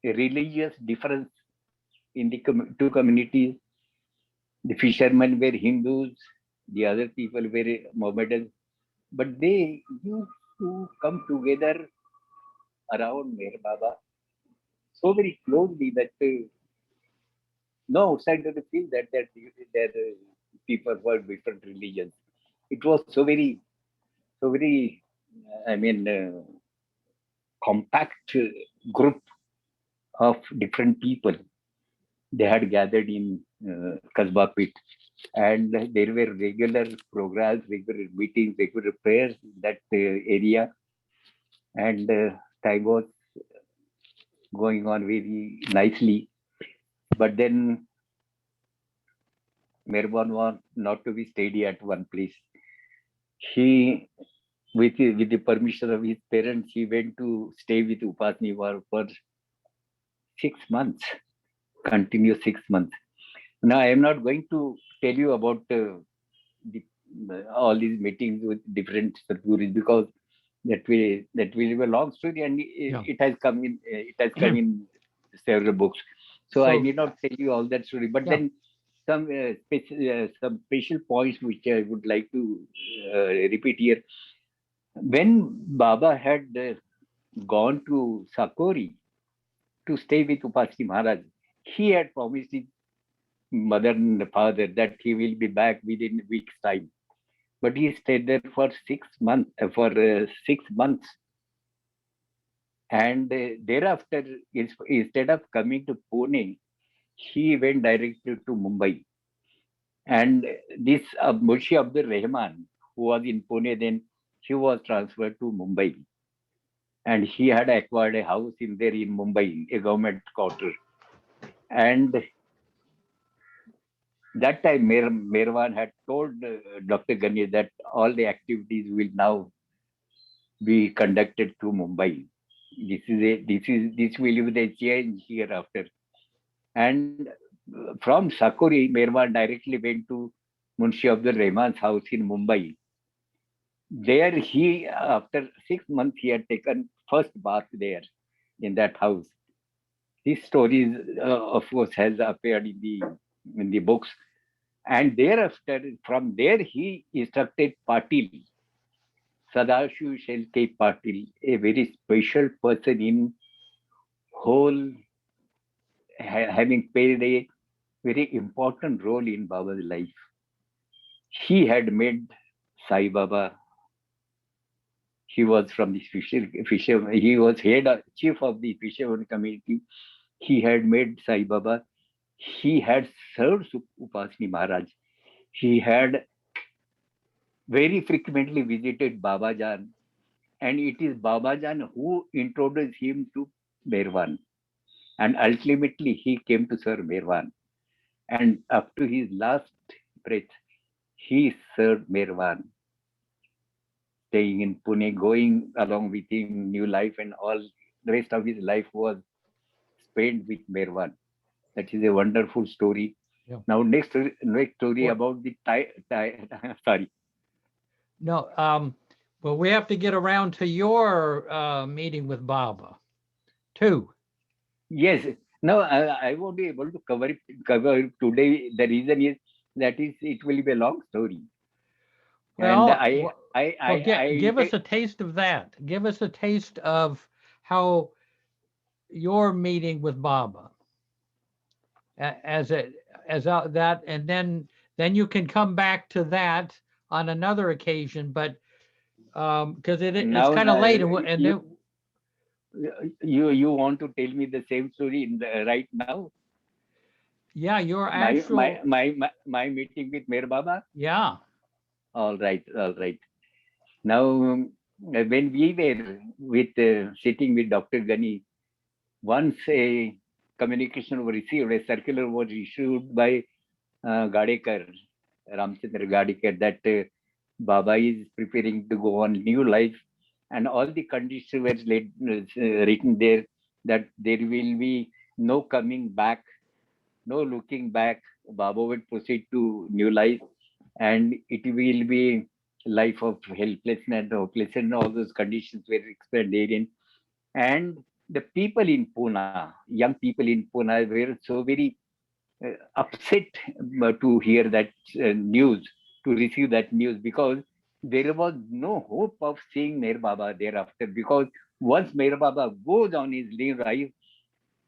religious difference in the two communities, the fishermen were Hindus, the other people were Mohammedans, but they used to come together around Meher Baba so very closely that no outsider will feel that people were different religions. It was so very, I mean, compact group of different people. They had gathered in Kasbah Pit, and there were regular programs, regular meetings, regular prayers in that area, and time was going on very nicely. But then Meherban was not to be steady at one place. He, with the permission of his parents, he went to stay with Upasni for 6 months, continuous 6 months. Now, I am not going to tell you about all these meetings with different Sadhgurus because that will be a long story, and it has come in several books. So I need not tell you all that story. But then some special points which I would like to repeat here. When Baba had gone to Sakori to stay with Upasni Maharaj, he had promised his mother and father that he will be back within a week's time. But he stayed there for 6 months. And thereafter, instead of coming to Pune, he went directly to Mumbai. And this Murshi Abdul Rahman, who was in Pune then, he was transferred to Mumbai. And he had acquired a house in Mumbai, a government quarter. And that time, Merwan had told Dr. Ghani that all the activities will now be conducted through Mumbai. This will be the change hereafter. And from Sakori, Merwan directly went to Munshi Abdul Rahman's house in Mumbai. There after 6 months, he had taken first bath there in that house. This story, of course, has appeared in the books. And thereafter, from there, he instructed Patil, Sadashiv Shelke Patil, a very special person in whole, having played a very important role in Baba's life. He had made Sai Baba. He was from the fisher. He was chief of the fisherman community. He had made Sai Baba. He had served Upasni Maharaj. He had very frequently visited Babajan, and it is Babajan who introduced him to Merwan. And ultimately, he came to serve Merwan. And up to his last breath, he served Merwan, staying in Pune, going along with him, new life, and all the rest of his life was spent with Merwan. That is a wonderful story. Yeah. Now, next story about the sorry. No, well, we have to get around to your meeting with Baba, too. Yes. No, I won't be able to cover it today. The reason is that it will be a long story. Well, and give us a taste of that. Give us a taste of how your meeting with Baba, that, and then you can come back to that on another occasion. But because it's kind of late, and then you want to tell me the same story right now? Yeah, your actual my meeting with Meher Baba. Yeah. All right. Now, when we were sitting with Dr. Ghani, once a communication was received, a circular was issued by Gadekar, Ramchandra Gadekar, that Baba is preparing to go on new life, and all the conditions were written there that there will be no coming back, no looking back. Baba will proceed to new life, and it will be life of helplessness and hopelessness, and all those conditions were explained therein. And the people in Pune, young people in Pune, were so very upset to hear that news, to receive that news, because there was no hope of seeing Meher Baba thereafter. Because once Meher Baba goes on his new life,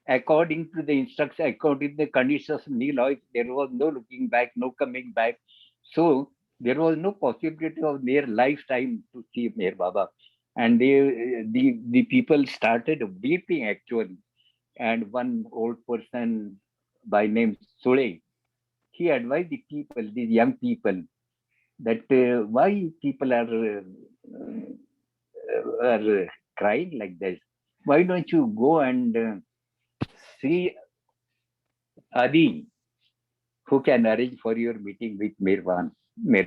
according to the instruction, according to the conditions of new life, there was no looking back, no coming back. So there was no possibility of their lifetime to see Meher Baba. And the people started weeping actually. And one old person by name Sule, he advised the people, these young people, that why people are crying like this. Why don't you go and see Adi, who can arrange for your meeting with Mir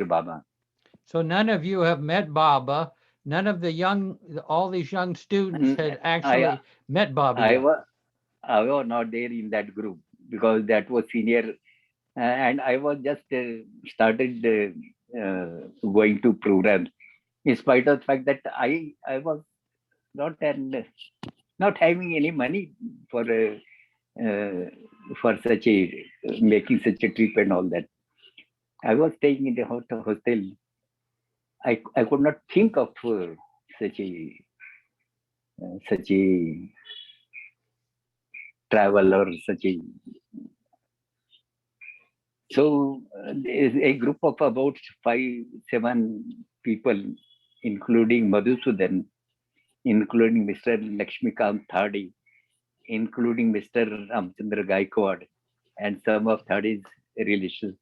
Baba? So none of you have met Baba. None of all these young students And had I, actually met Baba I yet. was, I was not there in that group because that was senior, and I was just started going to programs. In spite of the fact that I was not and not having any money for uh, for such a making such a trip and all that. I was staying in the hostel. I could not think of such a such a travel or such a. So there's a group of about 5, 7 people, including Madhusudan, including Mr. Lakshmikant Thadi, including Mr. Ramchandra Gaikwad, and some of Thadi's relations.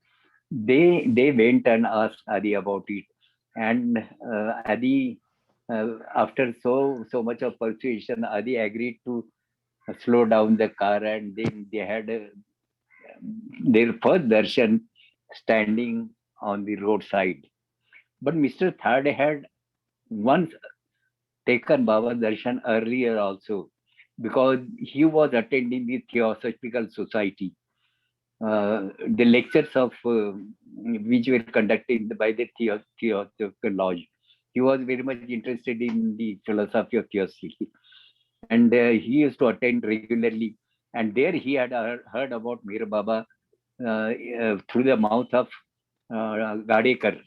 They went and asked Adi about it, and Adi, after so much of persuasion, Adi agreed to slow down the car, and then they had their first darshan standing on the roadside. But Mr. Thade had once taken Baba darshan earlier also, because he was attending the Theosophical Society, the lectures of which were conducted by the Theosophical Lodge. He was very much interested in the philosophy of Theosophy, and he used to attend regularly. And there he had heard about Mir Baba through the mouth of Gadekar,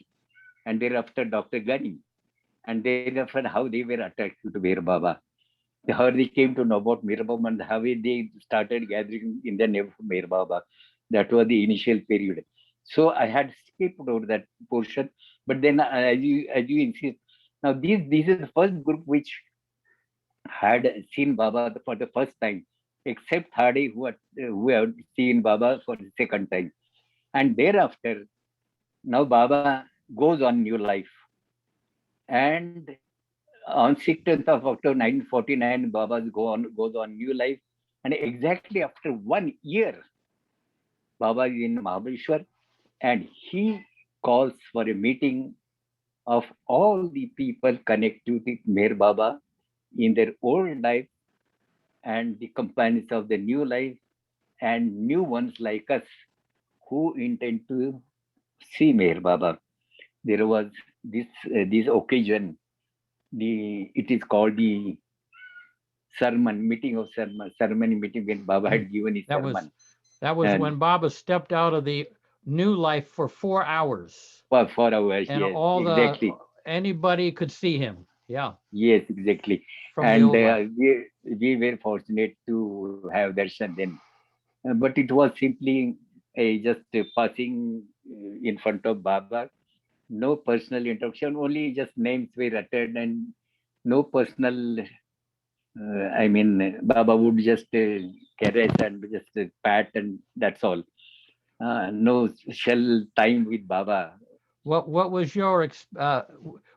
and thereafter Dr. Ghani, and thereafter how they were attracted to Mir Baba. How they came to know about Mir Baba and how they started gathering in the name of Mir Baba. That was the initial period. So I had skipped over that portion, but then as you insist, now this is the first group which had seen Baba for the first time, except Thadi who had seen Baba for the second time, and thereafter now Baba goes on new life, and on 16th of October 1949, Baba goes on new life, and exactly after 1 year, Baba is in Mahabaleshwar, and he calls for a meeting of all the people connected with Meher Baba in their old life and the companions of the new life and new ones like us who intend to see Meher Baba. There was this occasion. It is called the ceremony meeting when Baba had given his That was sermon. that was And when Baba stepped out of the new life for 4 hours, for hours, and yes, all the exactly. anybody could see him. Yeah, Yes, exactly. from the And old life. we were fortunate to have darshan then. But it was simply just passing in front of Baba. No personal introduction, only just names were uttered and no personal. I mean, Baba would just caress and just pat, and that's all. No shell time with Baba. What was your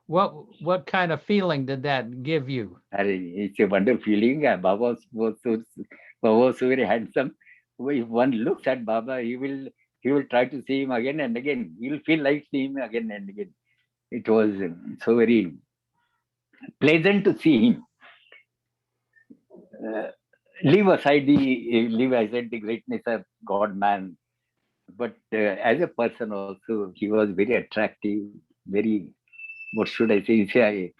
what kind of feeling did that give you? It's a wonderful feeling. Baba was so very handsome. If one looks at Baba, he will try to see him again and again. He will feel like seeing him again and again. It was so very pleasant to see him. Uh, leave aside the greatness of God man, but as a person also, he was very attractive, very. what should I say?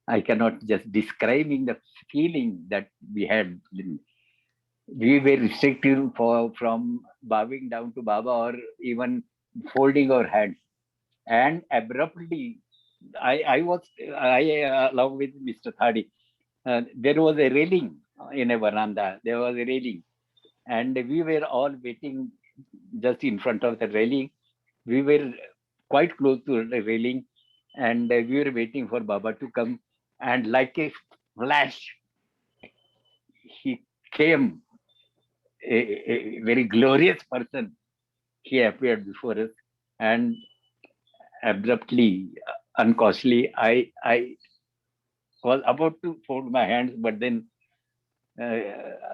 I cannot just describing the feeling that we had. We were restricted from bowing down to Baba or even folding our hands. And abruptly, along with Mr. Thadi, there was a railing in a veranda. There was a railing. And we were all waiting just in front of the railing. We were quite close to the railing, and we were waiting for Baba to come. And like a flash, he came, a very glorious person. He appeared before us, and abruptly, unconsciously, I was about to fold my hands, but then a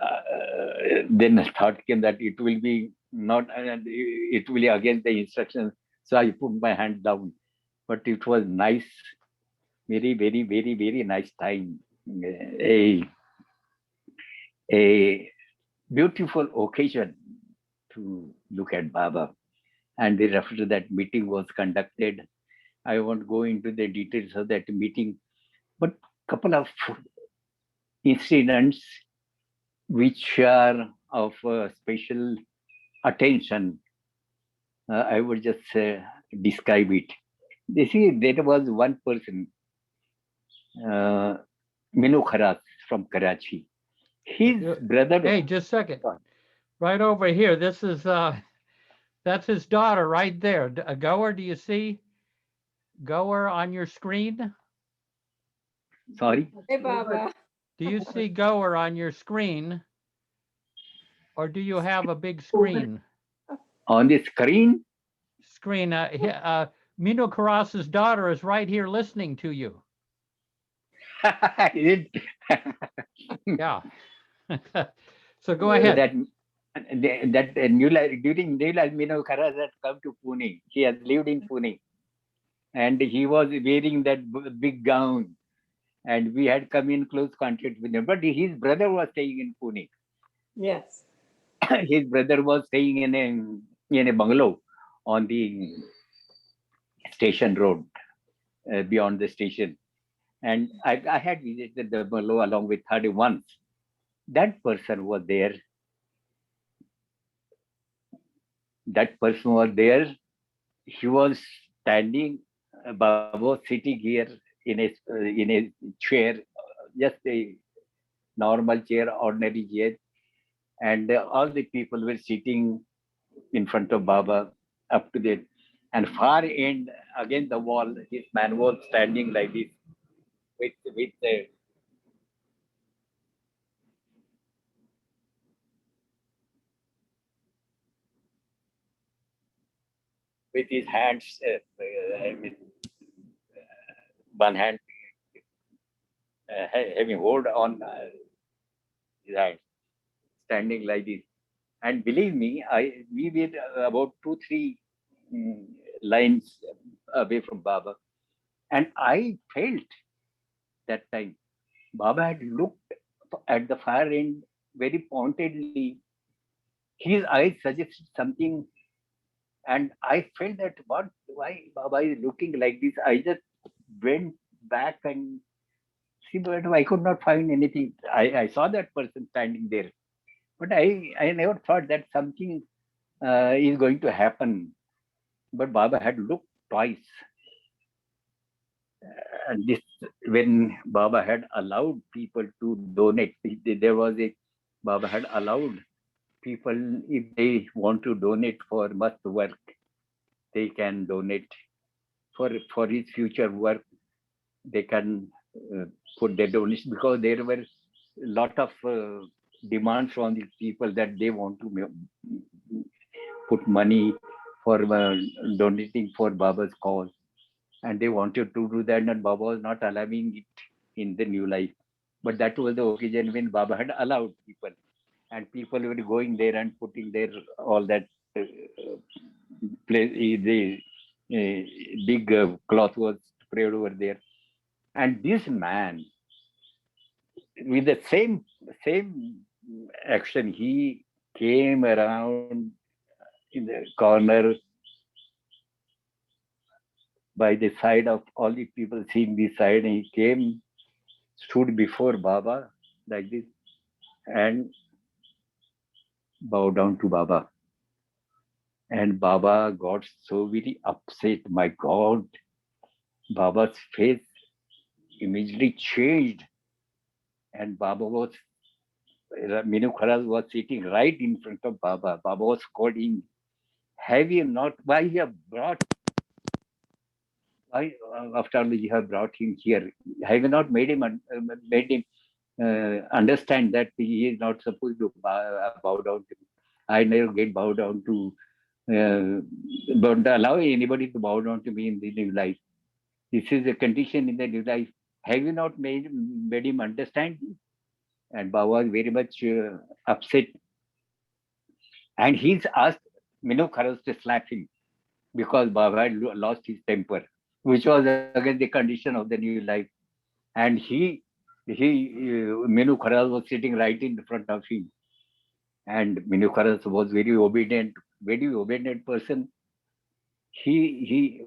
thought came that it will be not, it will be against the instructions. So I put my hand down. But it was nice, very, very, very, very nice time. A beautiful occasion to look at Baba. And then after that meeting was conducted. I won't go into the details of that meeting, but couple of incidents which are of special attention. I would just describe it. You see, there was one person, uh, Minu Kharas from Karachi. His brother. Hey, just a second. Right over here. This is that's his daughter right there. Goer, do you see Goer on your screen? Sorry. Hey, Baba. Do you see Goer on your screen? Or do you have a big screen? On the screen? Screen. Mino Karas's daughter is right here listening to you. Yeah. So go ahead. That new life, during new life, Mino Kharas had come to Pune. He has lived in Pune. And he was wearing that big gown. And we had come in close contact with him. But his brother was staying in Pune. Yes. His brother was staying in a bungalow on the station road, beyond the station. And I had visited the bungalow along with 31. That person was there. That person was there. He was standing, Baba was sitting here in a chair, just a normal chair, ordinary chair, and all the people were sitting in front of Baba up to that. And far end against the wall, this man was standing like this with his hands, one hand having hold on his hand, standing like this. And believe me, we were about 2-3 lines away from Baba, and I felt that time Baba had looked at the far end very pointedly. His eyes suggested something, and I felt that why Baba is looking like this. I just went back and see, but I could not find anything. I saw that person standing there, but I never thought that something is going to happen. But Baba had looked twice. And this, when Baba had allowed people to donate, there was a, Baba had allowed people, if they want to donate for must work, they can donate for his future work. They can put their donation, because there were a lot of demands from the people that they want to put money for donating for Baba's cause. And they wanted to do that, and Baba was not allowing it in the new life. But that was the occasion when Baba had allowed people, and people were going there and putting their all that place. The big cloth was spread over there, and this man, with the same action, he came around in the corner by the side of all the people seeing this side, and he came, stood before Baba like this, and bowed down to Baba. And Baba got so very upset. My God, Baba's face immediately changed, and Baba was Minu Kharas was sitting right in front of Baba. Baba was calling, "Have you not? Why you have brought? Why after all you have brought him here? Have you not made him understand that he is not supposed to bow down to me? I never get bow down to. Don't allow anybody to bow down to me in the new life. This is a condition in the new life. Have you not made him understand?" And Baba was very much upset, and he's asked Minu Kharas to slap him because Baba had lost his temper, which was against the condition of the new life. And Minu Kharas was sitting right in front of him, and Minu Kharas was very obedient person. He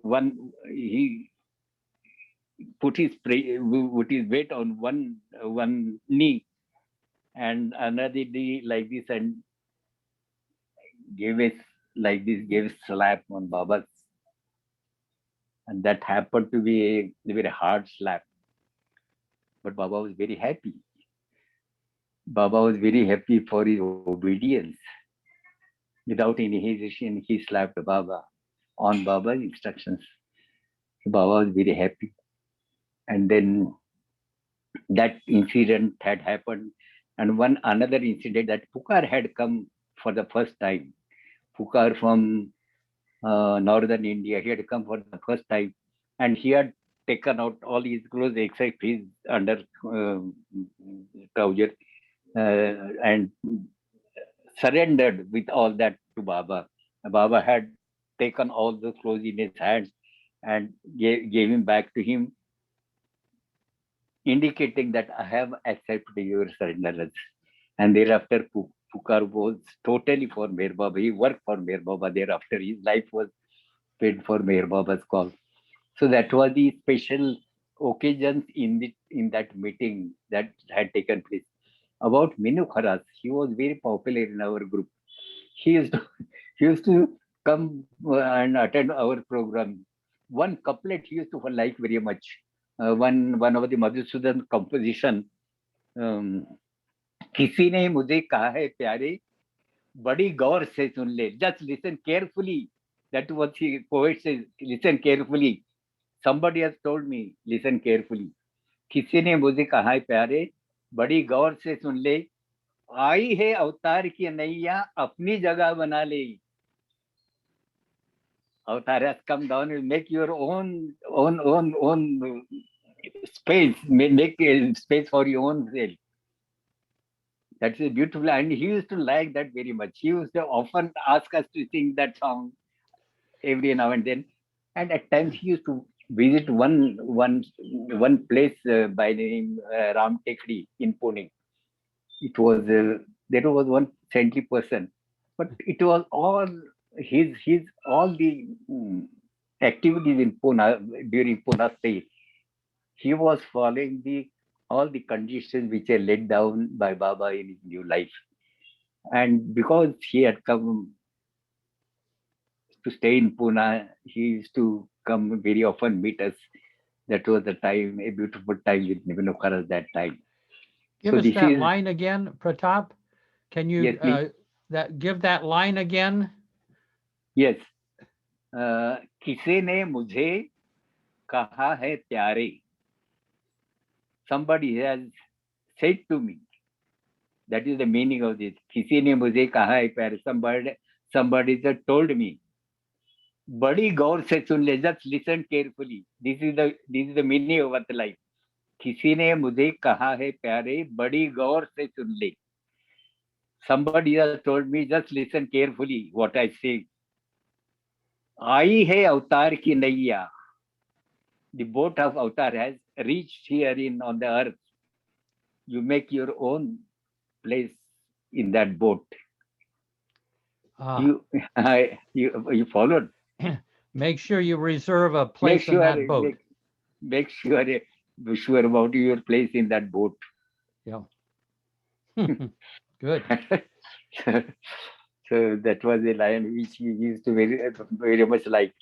put his weight on one knee and another knee like this, and gave a slap on Baba's, and that happened to be a very hard slap. But Baba was very happy. Baba was very happy for his obedience. Without any hesitation, he slapped Baba on Baba's instructions. Baba was very happy. And then that incident had happened. And one another incident that Pukar had come for the first time. Pukar from northern India, he had come for the first time. And he had taken out all his clothes except his under trouser and surrendered with all that to Baba. Baba had taken all those clothes in his hands and gave him back to him, indicating that I have accepted your surrender. And thereafter, Pukar was totally for Meher Baba. He worked for Meher Baba thereafter. His life was paid for Meher Baba's cause. So that was the special occasions in that meeting that had taken place. About Minu Kharas, he was very popular in our group. He used to, he used to come and attend our program. One couplet he used to like very much. One of the Madhusudan composition. Um, किसी ने मुझे कहा है प्यारे बड़ी गौर से सुन ले just listen carefully that was the poet says listen carefully somebody has told me listen carefully किसी ने मुझे कहा है प्यारे बड़ी गौर से सुन ले आई है अवतार की नैया अपनी जगह बना ले avatar has come down and make your own space make space for your own self. That's a beautiful, and he used to like that very much. He used to often ask us to sing that song every now and then. And at times he used to visit one place by the name Ram Tekdi in Pune. It was there was one saintly person, but it was all his all the activities in Pune during Pune stay. He was following the all the conditions which are laid down by Baba in his new life. And because he had come to stay in Pune, he used to come very often meet us. That was the time, a beautiful time with Nibino Kharas that time. Give So us this that is line again, Pratap. Can you yes, please. give that line again? Yes. किसी ने मुझे कहा है प्यारे. Somebody has said to me. That is the meaning of this. किसी ने मुझे कहा है प्यारे. Somebody has told me. बड़ी गौर से सुन ले. Just listen carefully. This is the meaning of the life. किसी ने मुझे कहा है प्यारे बड़ी गौर से सुन ले. Somebody has told me just listen carefully what I say. आई है अवतार की नैया. The boat of avatar has reached here on the earth. You make your own place in that boat. You followed. Make sure you reserve a Make place in sure, that boat. make sure, be sure about your place in that boat. Yeah. Good. So that was a line which he used to very much like.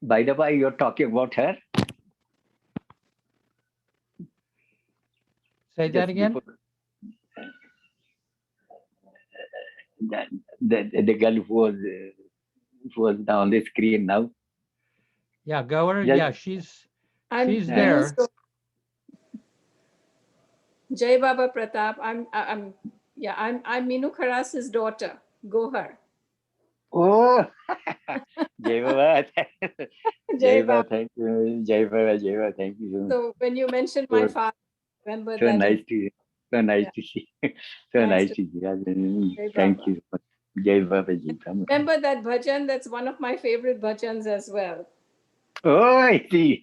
By the way, you're talking about her Say that just again. before that, the girl who was on the screen now. Yeah, Goer. Just Yeah, she's I'm there. Minu's Jai Baba Pratap. I'm Minu Kharas's daughter. Go her. oh, Jai Baba, Jai Jai Baba. Baba, thank you, Jai Baba, Jai Baba, thank you. So when you mentioned my So, father, remember so that. nice to so nice Yeah, to see, so nice nice to to see. Jai Thank Baba. you, Jai Baba, Jai Baba. Remember that bhajan? That's one of my favorite bhajans as well. Oh, I see.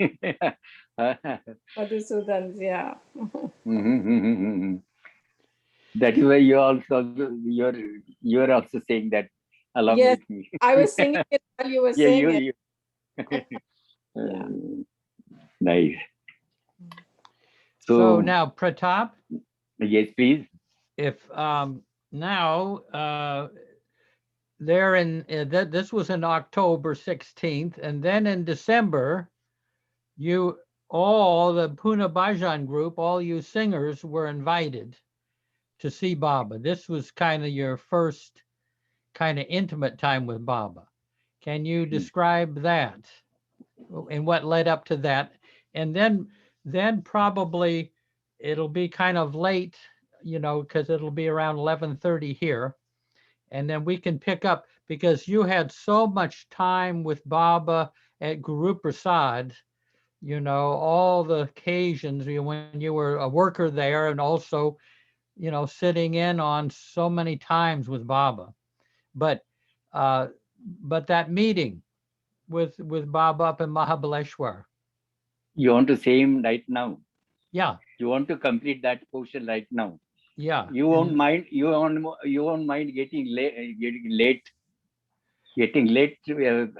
Madhusudan's, yeah. That is why you're also saying that along Yes, with me. I was singing it while you were Yeah, saying it. you. Yeah. Nice. So So now, Pratap, yes, please. if now there in this was in October 16th, and then in December, you all the Pune Bhajan Group, all you singers were invited to see Baba. This was kind of your first kind of intimate time with Baba. Can you describe that and what led up to that? And then probably it'll be kind of late, because it'll be around 11:30 here. And then we can pick up because you had so much time with Baba at Guruprasad, all the occasions when you were a worker there and also, sitting in on so many times with Baba. But uh, but that meeting with Baba up in Mahabaleshwar. You want to say him right now. Yeah, You want to complete that portion right now. yeah. You won't mind. You won't mind getting late. Getting late.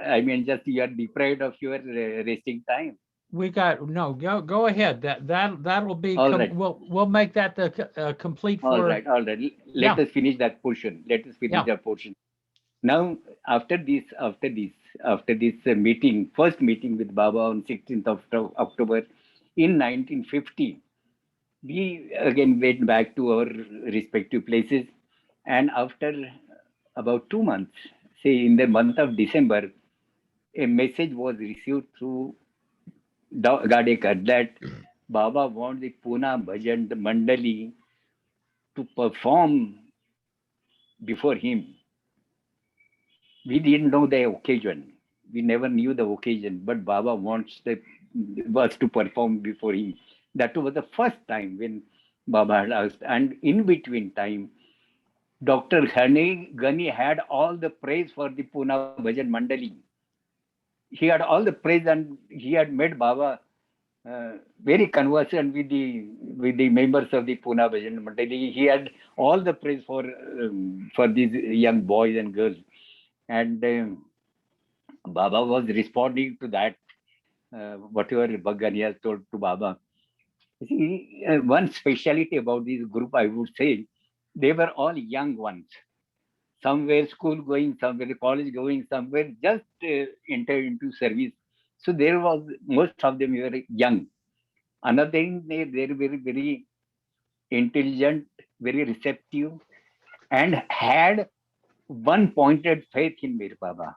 I mean, just you are deprived of your resting time. We got no. Go ahead. That'll be. All right. We'll make that the complete All for. right. All right. Let Yeah, us finish that portion. Let us finish yeah. that portion. Now, after this meeting, first meeting with Baba on 16th of October in 1950, we again went back to our respective places. And after about 2 months, say in the month of December, a message was received through Gadekar that Baba wants the Pune Bhajan mandali to perform before him. We didn't know the occasion. We never knew the occasion, but Baba wants us to perform before him. That was the first time when Baba had asked. And in between time, Dr. Ghani had all the praise for the Pune Bhajan Mandali. He had all the praise and he had made Baba very conversant with the members of the Pune Bhajan Mandali. He had all the praise for these young boys and girls. And Baba was responding to that, whatever Bhagani has told to Baba. You see, one speciality about this group, I would say, they were all young ones. Some were school going, some were college going, some were just entered into service. So there was, most of them were young. Another thing, they were very, very intelligent, very receptive, and had one pointed faith in Mir Baba.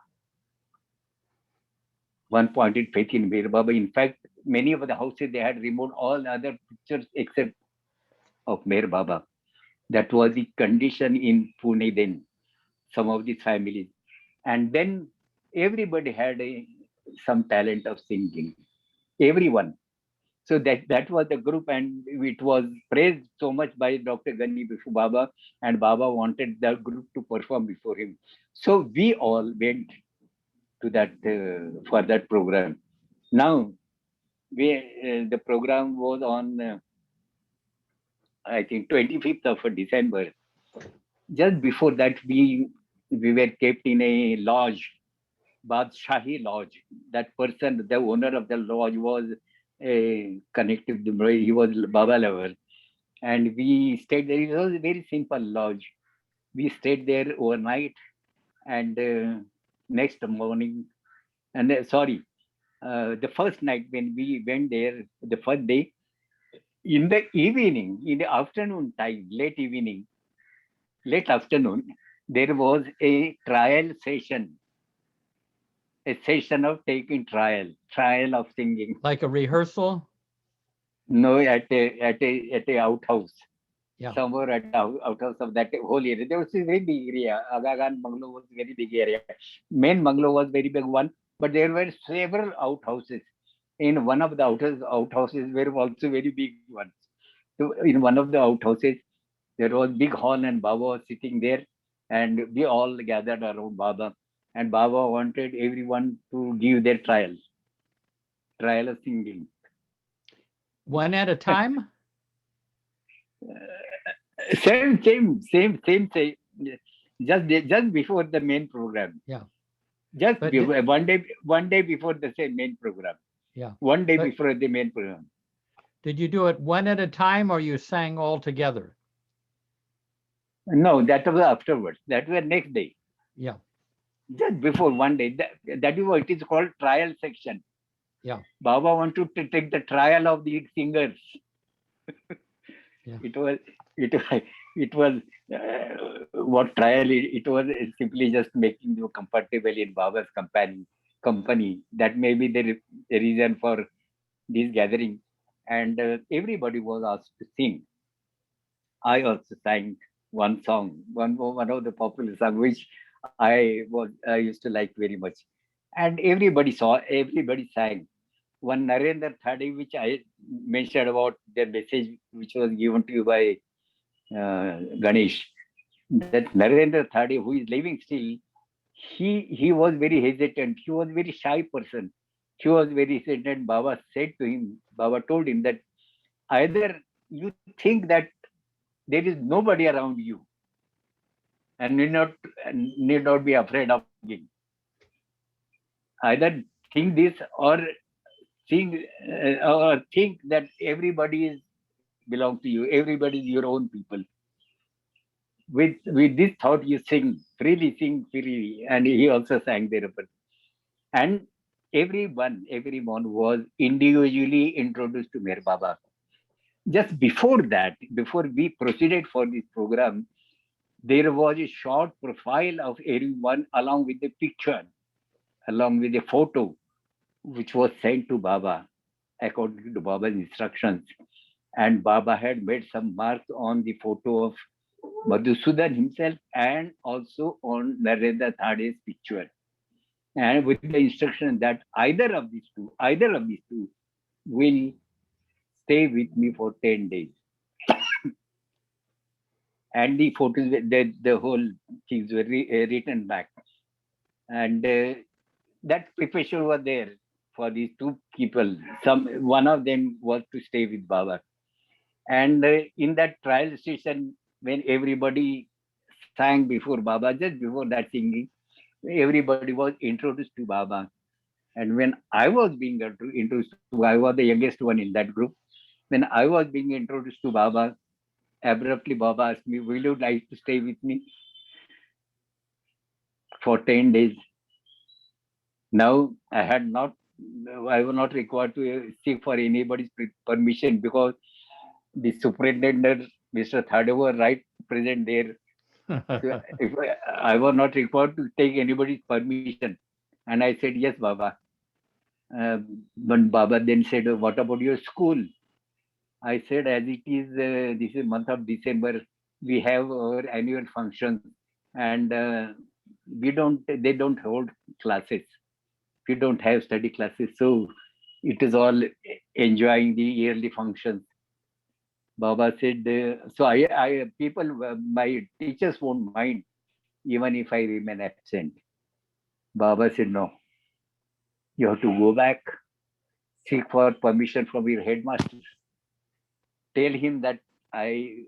One pointed faith in Mir Baba. In fact, many of the houses they had removed all other pictures except of Mir Baba. That was the condition in Pune then, some of these families. And then everybody had some talent of singing. Everyone. So that was the group, and it was praised so much by Dr. Ghani before Baba, and Baba wanted the group to perform before him. So we all went to that for that program. Now the program was on I think 25th of December. Just before that, we were kept in a lodge Badshahi Lodge. That person, the owner of the lodge, was connected. He was Baba lover, and we stayed there. It was a very simple lodge. We stayed there overnight, and next morning, and the first night when we went there, the first day, in the evening, in the afternoon time, late afternoon, there was a trial session, a session of taking trial of singing. Like a rehearsal? No, at a outhouse. Yeah. Somewhere at the outhouse of that whole area. There was a very big area. Agagan Bungalow was very big area. Main bungalow was very big one, but there were several outhouses. In one of the outhouses were also very big ones. So in one of the outhouses, there was big hall and Baba was sitting there, and we all gathered around Baba. And Baba wanted everyone to give their trial of singing. One at a time? Same. Just before the main program. Yeah. Just But before, one day before the same main program. Yeah. One day But- before the main program. Did you do it one at a time or you sang all together? No, that was afterwards. That was next day. Yeah. Just before one day. That is what it is called trial section. Yeah. Baba wanted to take the trial of the singers. Yeah. It was what trial it was simply just making you comfortable in Baba's company. That may be the reason for this gathering. And everybody was asked to sing. I also sang one song, one of the popular songs, which I used to like very much. And everybody sang. One Narendra Thadi, which I mentioned about the message which was given to you by Ganesh. That Narendra Thadi, who is living still, he was very hesitant. He was a very shy person. He was very hesitant. Baba told him that either you think that there is nobody around you and need not be afraid of singing. Either think this or think that everybody is belong to you. Everybody is your own people. With this thought, you sing freely, and he also sang there. And everyone was individually introduced to Mer Baba. Just before that, before we proceeded for this program, there was a short profile of everyone along with the picture, along with the photo, which was sent to Baba according to Baba's instructions. And Baba had made some marks on the photo of Madhusudan himself and also on Narendra Thade's picture. And with the instruction that either of these two will stay with me for 10 days. And the photos, the whole things were written back. And that preparation was there for these two people. One of them was to stay with Baba. And in that trial session, when everybody sang before Baba, just before that singing, everybody was introduced to Baba. And when I was being introduced to, I was the youngest one in that group. When I was being introduced to Baba, abruptly Baba asked me, will you like to stay with me for 10 days? Now, I was not required to seek for anybody's permission because the superintendent, Mr. Thade, was right present there. So if I was not required to take anybody's permission. And I said, yes, Baba. But Baba then said, what about your school? I said, as it is, this is month of December, we have our annual functions and they don't hold classes. We don't have study classes. So it is all enjoying the yearly functions. Baba said, so my teachers won't mind even if I remain absent. Baba said, no, you have to go back, seek for permission from your headmaster. Tell him that I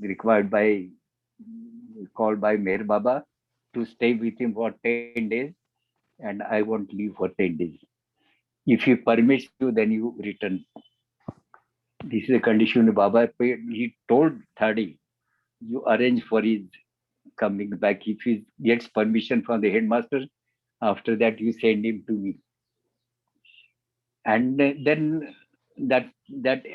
required called by Meher Baba to stay with him for 10 days. and I won't leave for 10 days. If he permits you, then you return. This is a condition Baba paid. He told Thadi, you arrange for his coming back. If he gets permission from the headmaster, after that you send him to me. And then that that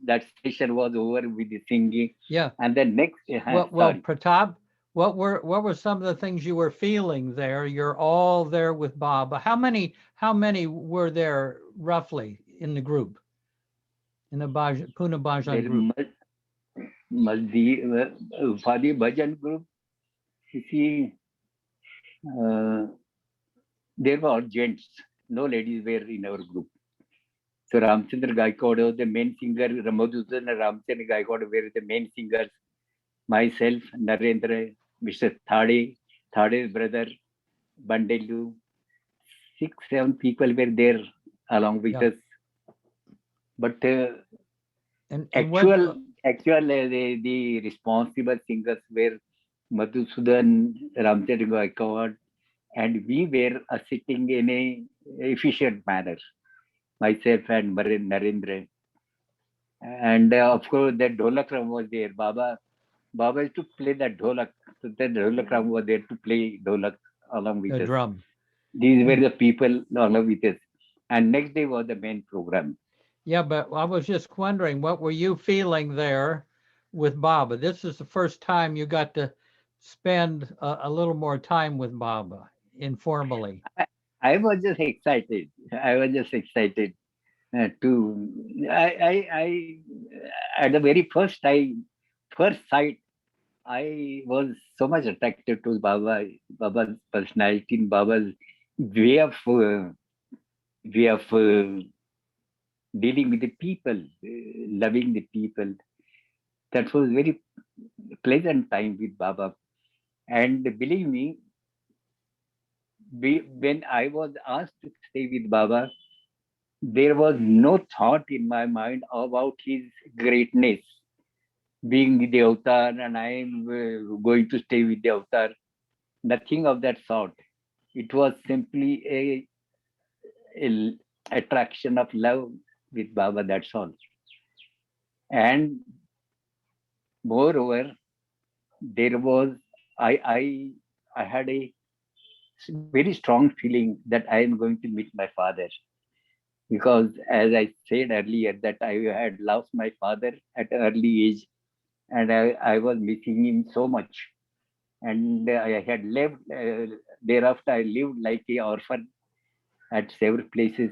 that session was over with the singing. Yeah. And then next, Well, Pratap, what were some of the things you were feeling there? You're all there with Baba. How many were there roughly in the group, in the Pune Bhajan group? Fadi Bhajan Group, you see, there were gents, no ladies were in our group. So Ramchandra Gaikwad was the main singer, Ramadhusan and Ramchandra Gaikwad were the main singers. Myself, Narendra, Mr. Thade's brother, Bandelu, 6-7 people were there along with us. But the responsible singers were Madhusudan, Ramchandra Gaikwad, and we were sitting in a efficient manner. Myself and Narendra. And of course, the dholakram was there. Baba used to play that dholak. So the dholakram was there to play dholak along with The us. drum. These were the people along with us. And next day was the main program. Yeah, but I was just wondering, what were you feeling there with Baba? This is the first time you got to spend a little more time with Baba informally. I was just excited. At the very first sight, I was so much attracted to Baba's personality, Baba's way of dealing with the people, loving the people. That was very pleasant time with Baba. And believe me, when I was asked to stay with Baba, there was no thought in my mind about his greatness, being the avatar, and I am going to stay with the avatar. Nothing of that sort. It was simply a attraction of love with Baba. That's all. And moreover, there was I had a very strong feeling that I am going to meet my father, because as I said earlier that I had lost my father at an early age, and I was missing him so much. And I had lived thereafter. I lived like a orphan at several places.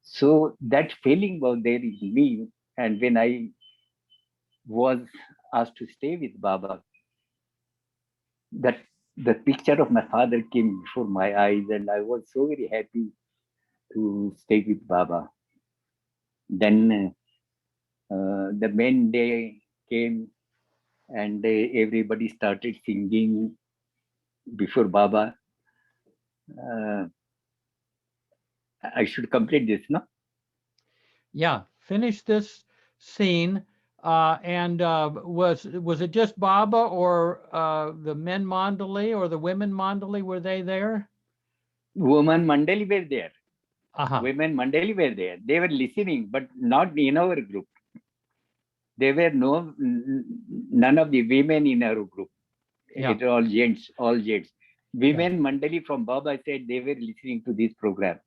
So that feeling was there in me. And when I was asked to stay with Baba, that the picture of my father came before my eyes, and I was so very happy to stay with Baba. Then the main day came, and everybody started singing before Baba. I should complete this, no? Yeah, finish this scene. And was it just Baba, or the men mandali or the women mandali? Were they there? Women mandali were there. Uh-huh. Women mandali were there. They were listening, but not in our group. There were none of the women in our group. Yeah. It all gents, all gents. Women mandali from Baba said they were listening to this program.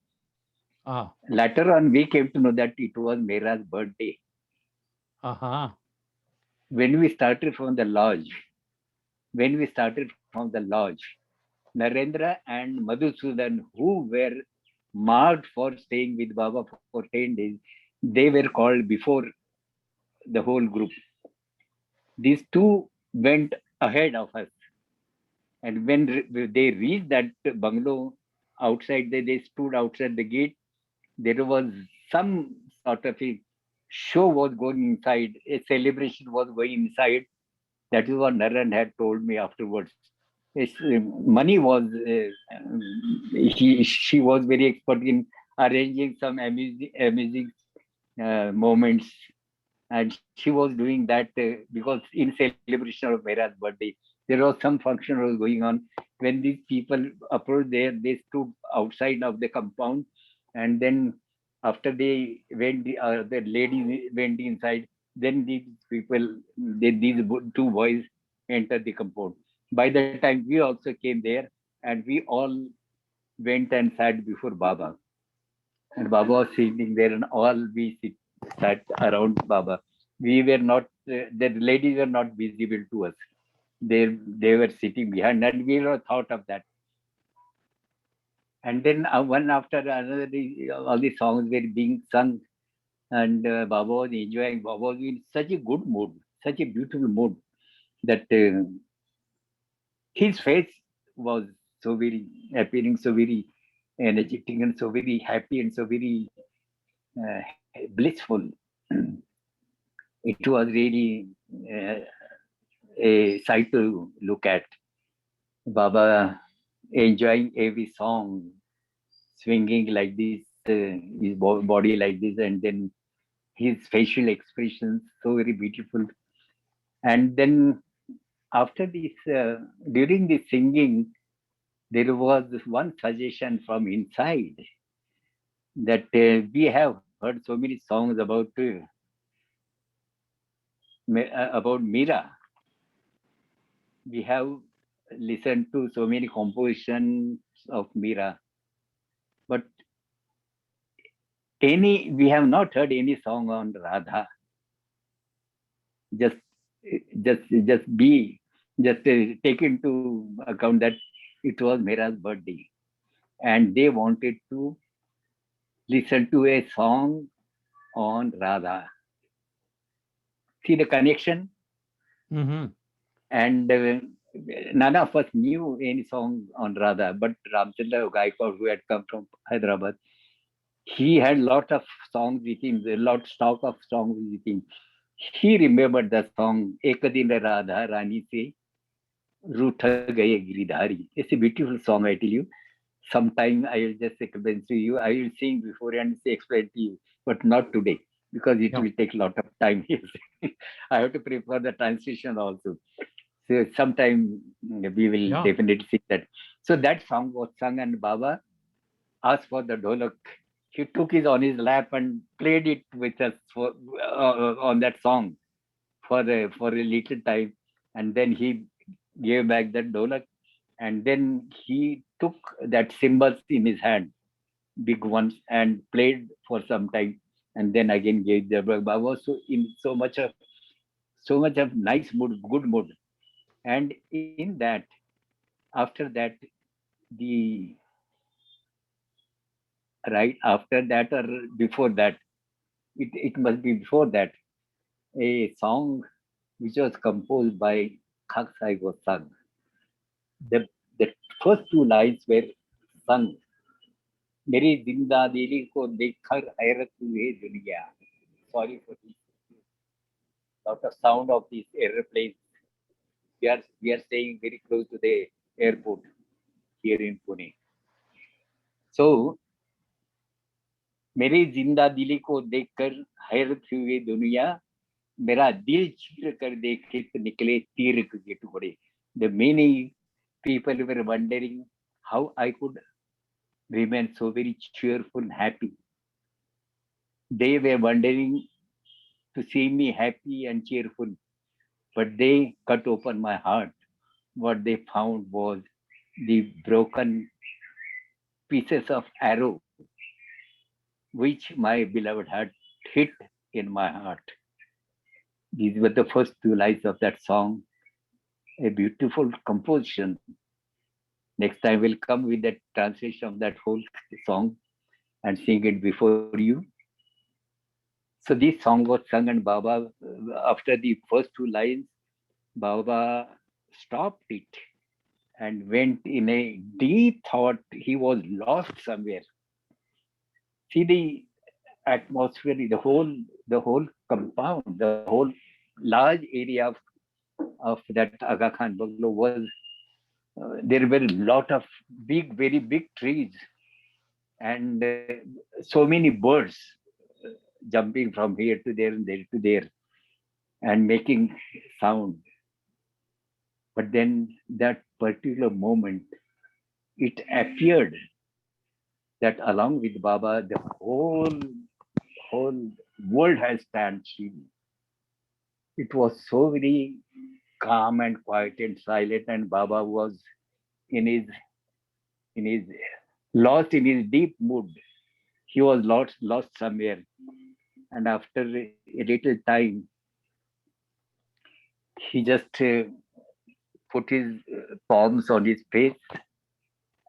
Later on, we came to know that it was Mera's birthday. When we started from the lodge, Narendra and Madhusudan, who were marked for staying with Baba for 10 days, they were called before the whole group. These two went ahead of us. And when they reached that bungalow outside, they stood outside the gate. There was some sort of a show was going inside, a celebration was going inside. That is what Naren had told me afterwards. Money was, she was very expert in arranging some amusing moments. And she was doing that because in celebration of Mera's birthday, There was some function was going on. When these people approached there, they stood outside of the compound, and then after they went, the lady went inside. Then these people, two boys entered the compound. By the time we also came there, and we all went and sat before Baba. And Baba was sitting there, and all we sat around Baba. We were not, the ladies were not visible to us. They were sitting behind, and we never thought of that. And then one after another, all the songs were being sung, and Baba was enjoying. Baba was in such a good mood, such a beautiful mood, that his face was so very appearing, so very energetic, and so very happy, and so very blissful. It was really a sight to look at. Baba enjoying every song, swinging like this, his body like this, and then his facial expressions so very beautiful. And then after this, during the singing, there was this one suggestion from inside that we have heard so many songs about Mira. We have listened to so many compositions of Mira, but we have not heard any song on Radha. Just take into account that it was Mira's birthday, and they wanted to listen to a song on Radha. See the connection? Mm-hmm. And none of us knew any song on Radha, but Ramchandra Gaikwad, who had come from Hyderabad, he had lot of songs with him, a lot stock of songs with him. He remembered the song Ek Din Radha Rani Se Rutha Gaye Giridhari. It's a beautiful song, I tell you. Sometime I will just explain to you. I will sing before and explain to you, but not today, because it will take a lot of time. I have to prepare the translation also. So sometime we will definitely sing that. So that song was sung, and Baba asked for the dholak. He took it on his lap and played it with us on that song for a little time, and then he gave back that dholak, and then he took that cymbals in his hand, big ones, and played for some time, and then again gave the Baba was so much of nice mood, good mood, and in that, after that, the right after that or before that, it must be before that, a song which was composed by Khak Sai was sung. The first two lines were sung. मेरी जिंदा दिली को देखकर हैरत हुए दुनिया. Sorry for this. Lot of sound of these airplanes. We are staying very close to the airport here in Pune. So, मेरी जिंदा दिली को देखकर हैरत हुए दुनिया, मेरा दिल चीर कर देखे तो निकले तीर के टुकड़े. The many people were wondering how I could remain so very cheerful and happy. They were wondering to see me happy and cheerful, but they cut open my heart. What they found was the broken pieces of arrow which my beloved had hit in my heart. These were the first two lines of that song, a beautiful composition. Next time we'll come with that translation of that whole song and sing it before you. So this song was sung, and Baba, after the first two lines, Baba stopped it and went in a deep thought. He was lost somewhere. See the atmosphere, the whole compound, the whole large area of that Aga Khan bungalow was, there were a lot of very big trees, and so many birds jumping from here to there and there to there, and making sound. But then, after that, the first two lines, Baba stopped it and went in a deep thought. He was lost somewhere. See the atmosphere, the whole large area of that Aga Khan bungalow was, there were a lot of big very big trees, and so many birds jumping from here to there and there to there, and making sound. But then that particular moment, it appeared that along with Baba, the whole world has stand still. It was so very calm and quiet and silent, and Baba was in his lost in his deep mood. He was lost somewhere. And after a little time, he just put his palms on his face,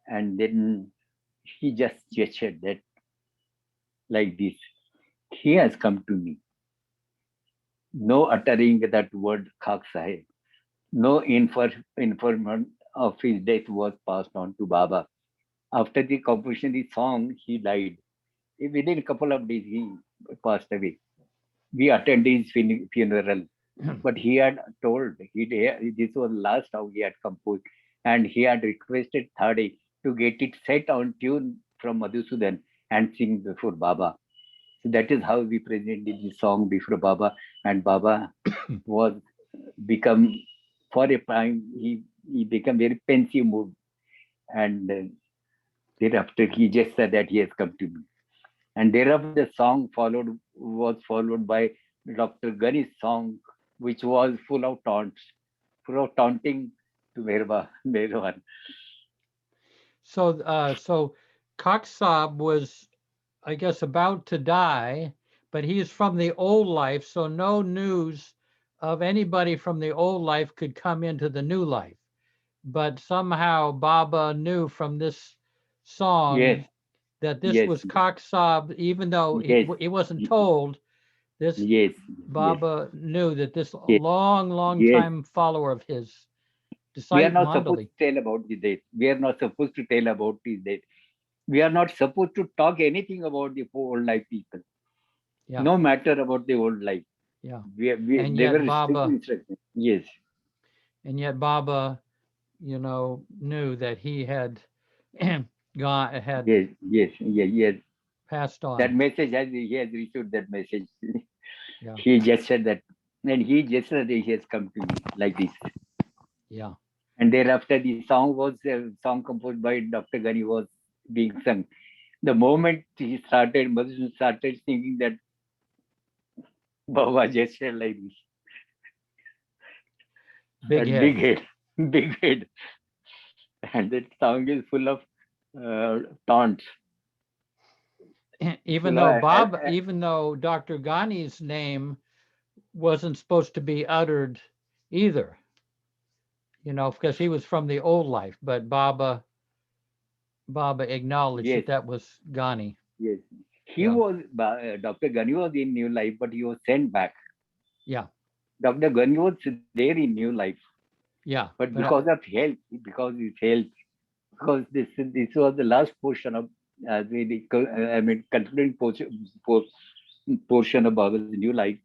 and then he just gestured that like this. He has come to me. No uttering that word Khak Sahib. No information of his death was passed on to Baba. After the composition of the song, he died. Within a couple of days, he passed away. We attended his funeral, but he had told this was last how he had composed, and he had requested Thade to get it set on tune from Madhusudan and sing before Baba. So that is how we presented the song before Baba, and Baba was become for a time he became very pensive mood, and thereafter he just said that he has come to me. And thereafter the song was followed by Dr. Ghani's song, which was full of taunts, full of taunting to Meherwan. So Kaksab was, I guess, about to die, but he's from the old life, so no news of anybody from the old life could come into the new life. But somehow Baba knew from this Yes, song that this yes, was Kaksab, even though yes, he wasn't told. This yes, yes, Baba knew that this yes, long yes. time follower of his, We are disciple not supposed Mandali. to tell about the death. We are not supposed to tell about his death. We are not supposed to talk anything about the old life people, Yeah, no matter about the old life. yeah. We And they yet were strict Baba, instructions. Yes, knew that he had had yes, yes, yes, yes. passed That on. message he has received that message. Yeah, He just said that, and he just said that he has come to me like this. yeah. And thereafter, the song was a song composed by Dr. Ghani was being sung. The moment he started, Madhusudan started singing that Baba just said like this, Big and big head. head, big head, and that song is full of taunts, Even full though of Bob, even though Dr. Ghani's name wasn't supposed to be uttered either, because he was from the old life, but Baba acknowledged yes, that that was Ghani. yes. He Yeah, was Dr. Ghani was in new life, but he was sent back. yeah, Dr. Ghani was there in new life, yeah. but But because of health, because his health, because this was the last portion of concluding portion of Baba's new life.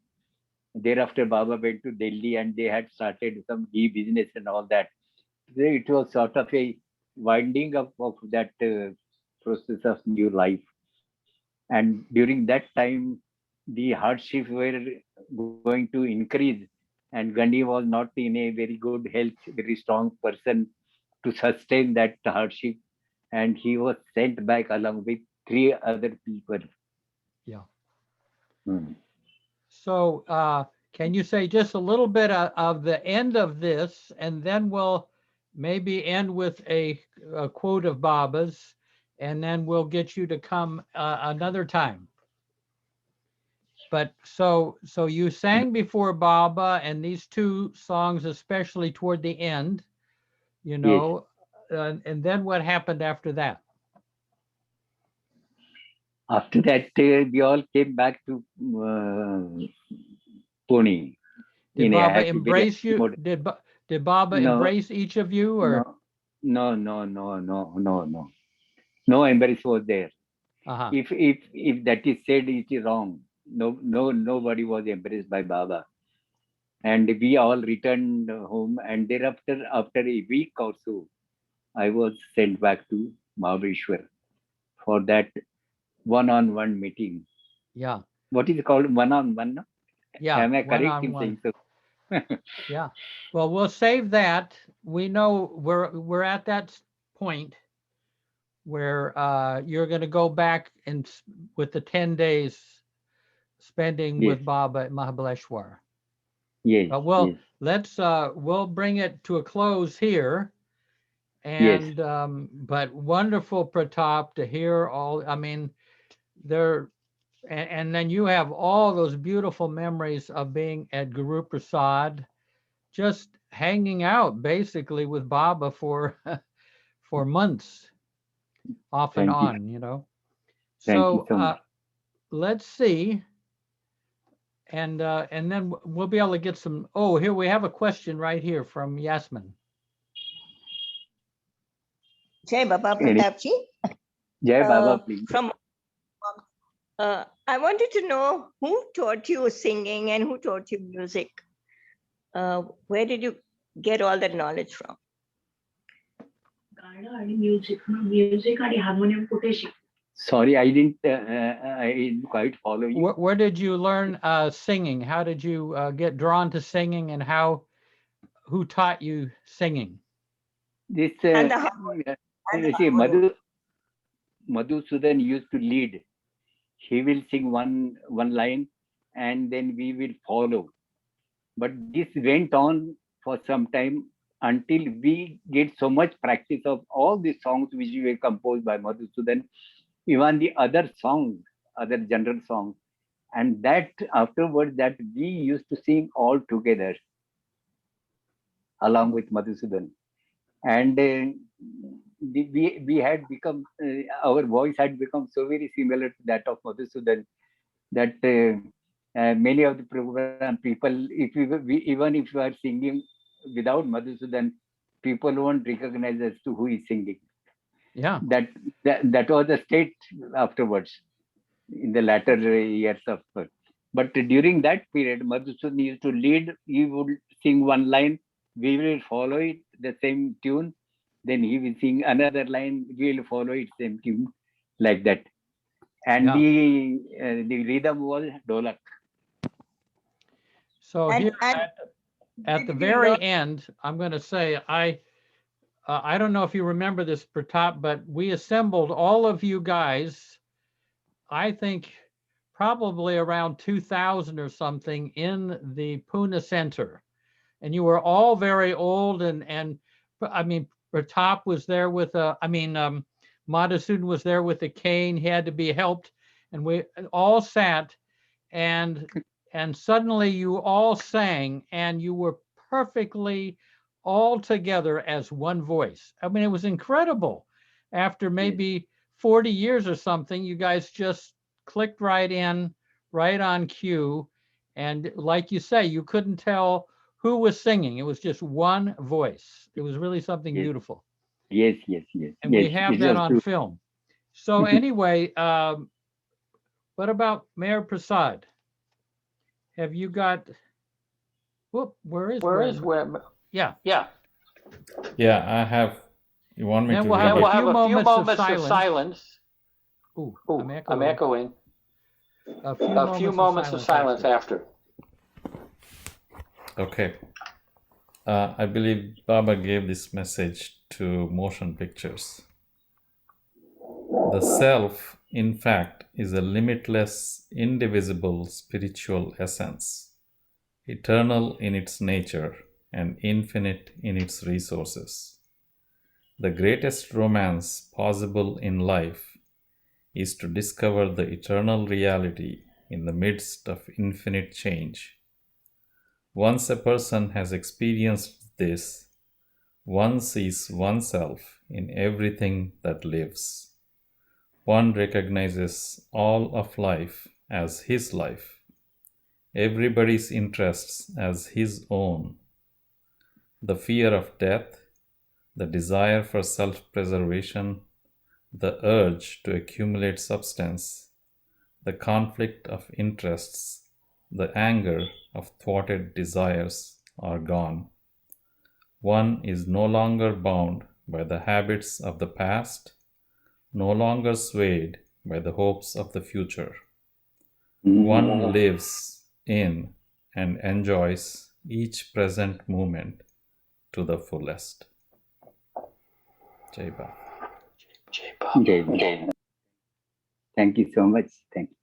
Thereafter, Baba went to Delhi and they had started some ghee business and all that. So it was sort of a winding up of that process of new life. And during that time, the hardships were going to increase, and Gandhi was not in a very good health, very strong person to sustain that hardship, and he was sent back along with three other people. yeah. Hmm. So can you say just a little bit of the end of this, and then we'll maybe end with a quote of Baba's, and then we'll get you to come another time. But so you sang before Baba, and these two songs, especially toward the end, you Yes. know, and then what happened after that? After that, we all came back to Pune Did in a Baba happy, very embrace happy you? mood. Did Baba No, embrace each of you, no, or no. No embrace was there. uh-huh. If that is said, it is wrong. Nobody was embraced by Baba. And we all returned home. And thereafter, after a week or so, I was sent back to Mahavishwar for that one-on-one meeting. Yeah, What is it called? One-on-one? No? yeah, Am I one correct on in one. saying so? Yeah. Well, we'll save that. We know we're at that point where you're going to go back and with the 10 days spending Yes, with Baba at Mahabaleshwar. yes, But yes, we'll bring it to a close here. yes. And but wonderful, Pratap, to hear all. I mean, there, and then you have all those beautiful memories of being at Guruprasad, just hanging out basically with Baba for for months, off and Thank you. on. You know. Thank you So so much. let's see, and then we'll be able to get some. Oh, here we have a question right here from Yasmin. Jai Baba Any, Pratapji. Jai Baba, please. From I wanted to know who taught you singing and who taught you music. Where did you get all that knowledge from? Music आणि harmonium कुठे शिकले? Sorry, I didn't quite follow you. Where did you learn singing? How did you get drawn to singing, and who taught you singing? This, And the harmonium. see, Madhusudan used to lead. He will sing one line and then we will follow. But this went on for some time until we get so much practice of all the songs which were composed by Madhusudan, even the other songs, other general songs. And that afterwards that we used to sing all together along with Madhusudan. And we had become, our voice had become so very similar to that of Madhusudan that many of the program people, even if you are singing without Madhusudan, people won't recognize as to who is singing. Yeah. That was the state afterwards in the latter years of. But during that period, Madhusudan used to lead. He would sing one line, we will follow it, the same tune. Then he will sing another line, we will follow it, same tune, like that. And the rhythm was dolak. So And- here and at the did you very learn- end, I'm going to say I don't know if you remember this, Pratap, but we assembled all of you guys, I think probably around 2000 or something, in the Pune Center. And you were all very old, and I mean, Pratap was there with Madhusudan was there with a cane. He had to be helped, and we all sat, and suddenly you all sang, and you were perfectly all together as one voice. I mean, it was incredible. After maybe 40 years or something, you guys just clicked right in, right on cue, and like you say, you couldn't tell who was singing. It was just one voice. It was really something Yes. beautiful. Yes. And yes, we have this that was on true. film. So anyway, what about Mayor Prasad? Have you got, where is Web? Yeah. Yeah. Yeah, I have. You want me Then to we'll read have it? We'll have few a few moments of moments of silence. Ooh, Ooh, I'm echoing. A A few moments of silence after. Okay. I believe Baba gave this message to motion pictures. The self, in fact, is a limitless, indivisible spiritual essence, eternal in its nature and infinite in its resources. The greatest romance possible in life is to discover the eternal reality in the midst of infinite change. Once a person has experienced this, one sees oneself in everything that lives. One recognizes all of life as his life, everybody's interests as his own. The fear of death, the desire for self-preservation, the urge to accumulate substance, the conflict of interests, the anger of thwarted desires are gone. One is no longer bound by the habits of the past, no longer swayed by the hopes of the future. One lives in and enjoys each present moment to the fullest. Jai Baba. Jai Baba. Thank you so much. Thank you.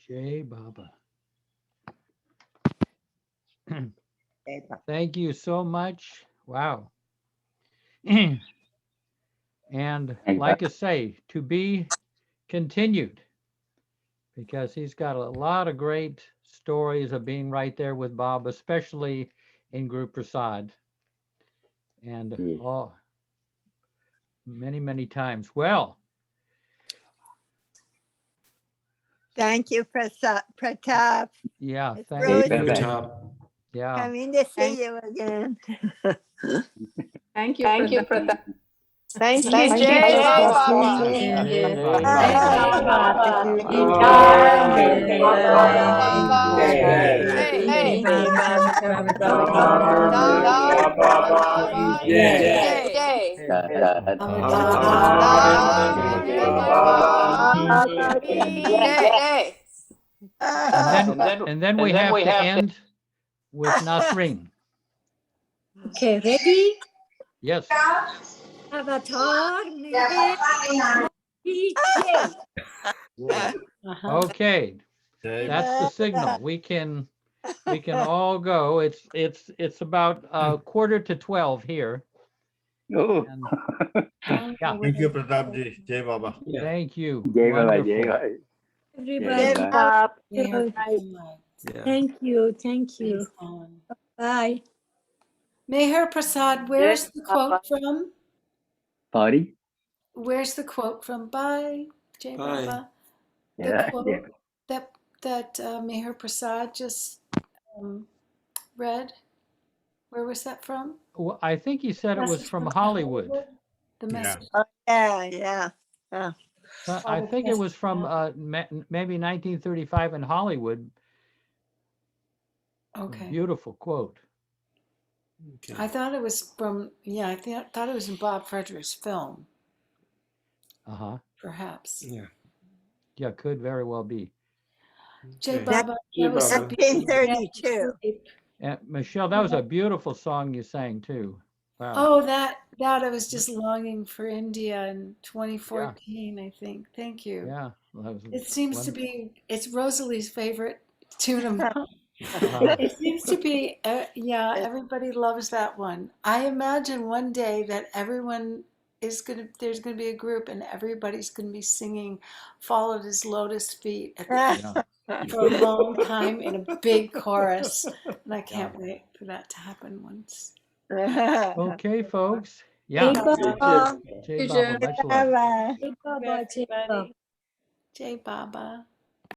Jai Baba. Jai Baba. Thank you so much. Wow. And Thank like you. I say, to be continued, because he's got a lot of great stories of being right there with Bob, especially in Guruprasad, and Yes. many, many times. Well, Thank you, Pratap. yeah, It's thank really Bye-bye. you. Yeah. coming to Thank- see you again. Thank you, Pratap. Thank you, Thank you, Jai Jai Baba. Baba. Jai Jai Baba. And then we have to end with Nasreen. Okay, ready? Yes. Avatar mein DJ. Okay. That's the signal. We can all go. It's about 11:45 here. Oh. And, yeah. Thank you, Pratap ji. Jai Baba. Thank you. Jai Baba. Jai Wonderful. Baba. Everybody, Baba. thank you, thank you. Bye. Meher Prasad, where's the quote from? Sorry. Where's the quote from? Bye, Jai Baba. The Yeah. quote that Meher Prasad just read. Where was that from? Well, I think he said it was Message from Hollywood. The message. Yeah. I think it was from maybe 1935 in Hollywood. Okay. Beautiful quote. I thought it was from, I thought it was in Bob Frederick's film. Uh-huh. Perhaps. Yeah, could very well be. Jai Baba, that was 1932. And Michelle, that was a beautiful song you sang too. Wow. Oh, that I was just longing for India in 2014, I think. Thank you. Yeah. That was It seems to be, it's Rosalie's favorite tune of mine. Uh-huh. It seems to be, everybody loves that one. I imagine one day that everyone there's going to be a group and everybody's going to be singing Fall at His Lotus Feet for a long time in a big chorus. And I can't wait for that to happen once. Okay, folks. Yeah. Jai Baba. Jai Baba, much love. Jai Baba. Jai Baba. Jai Baba.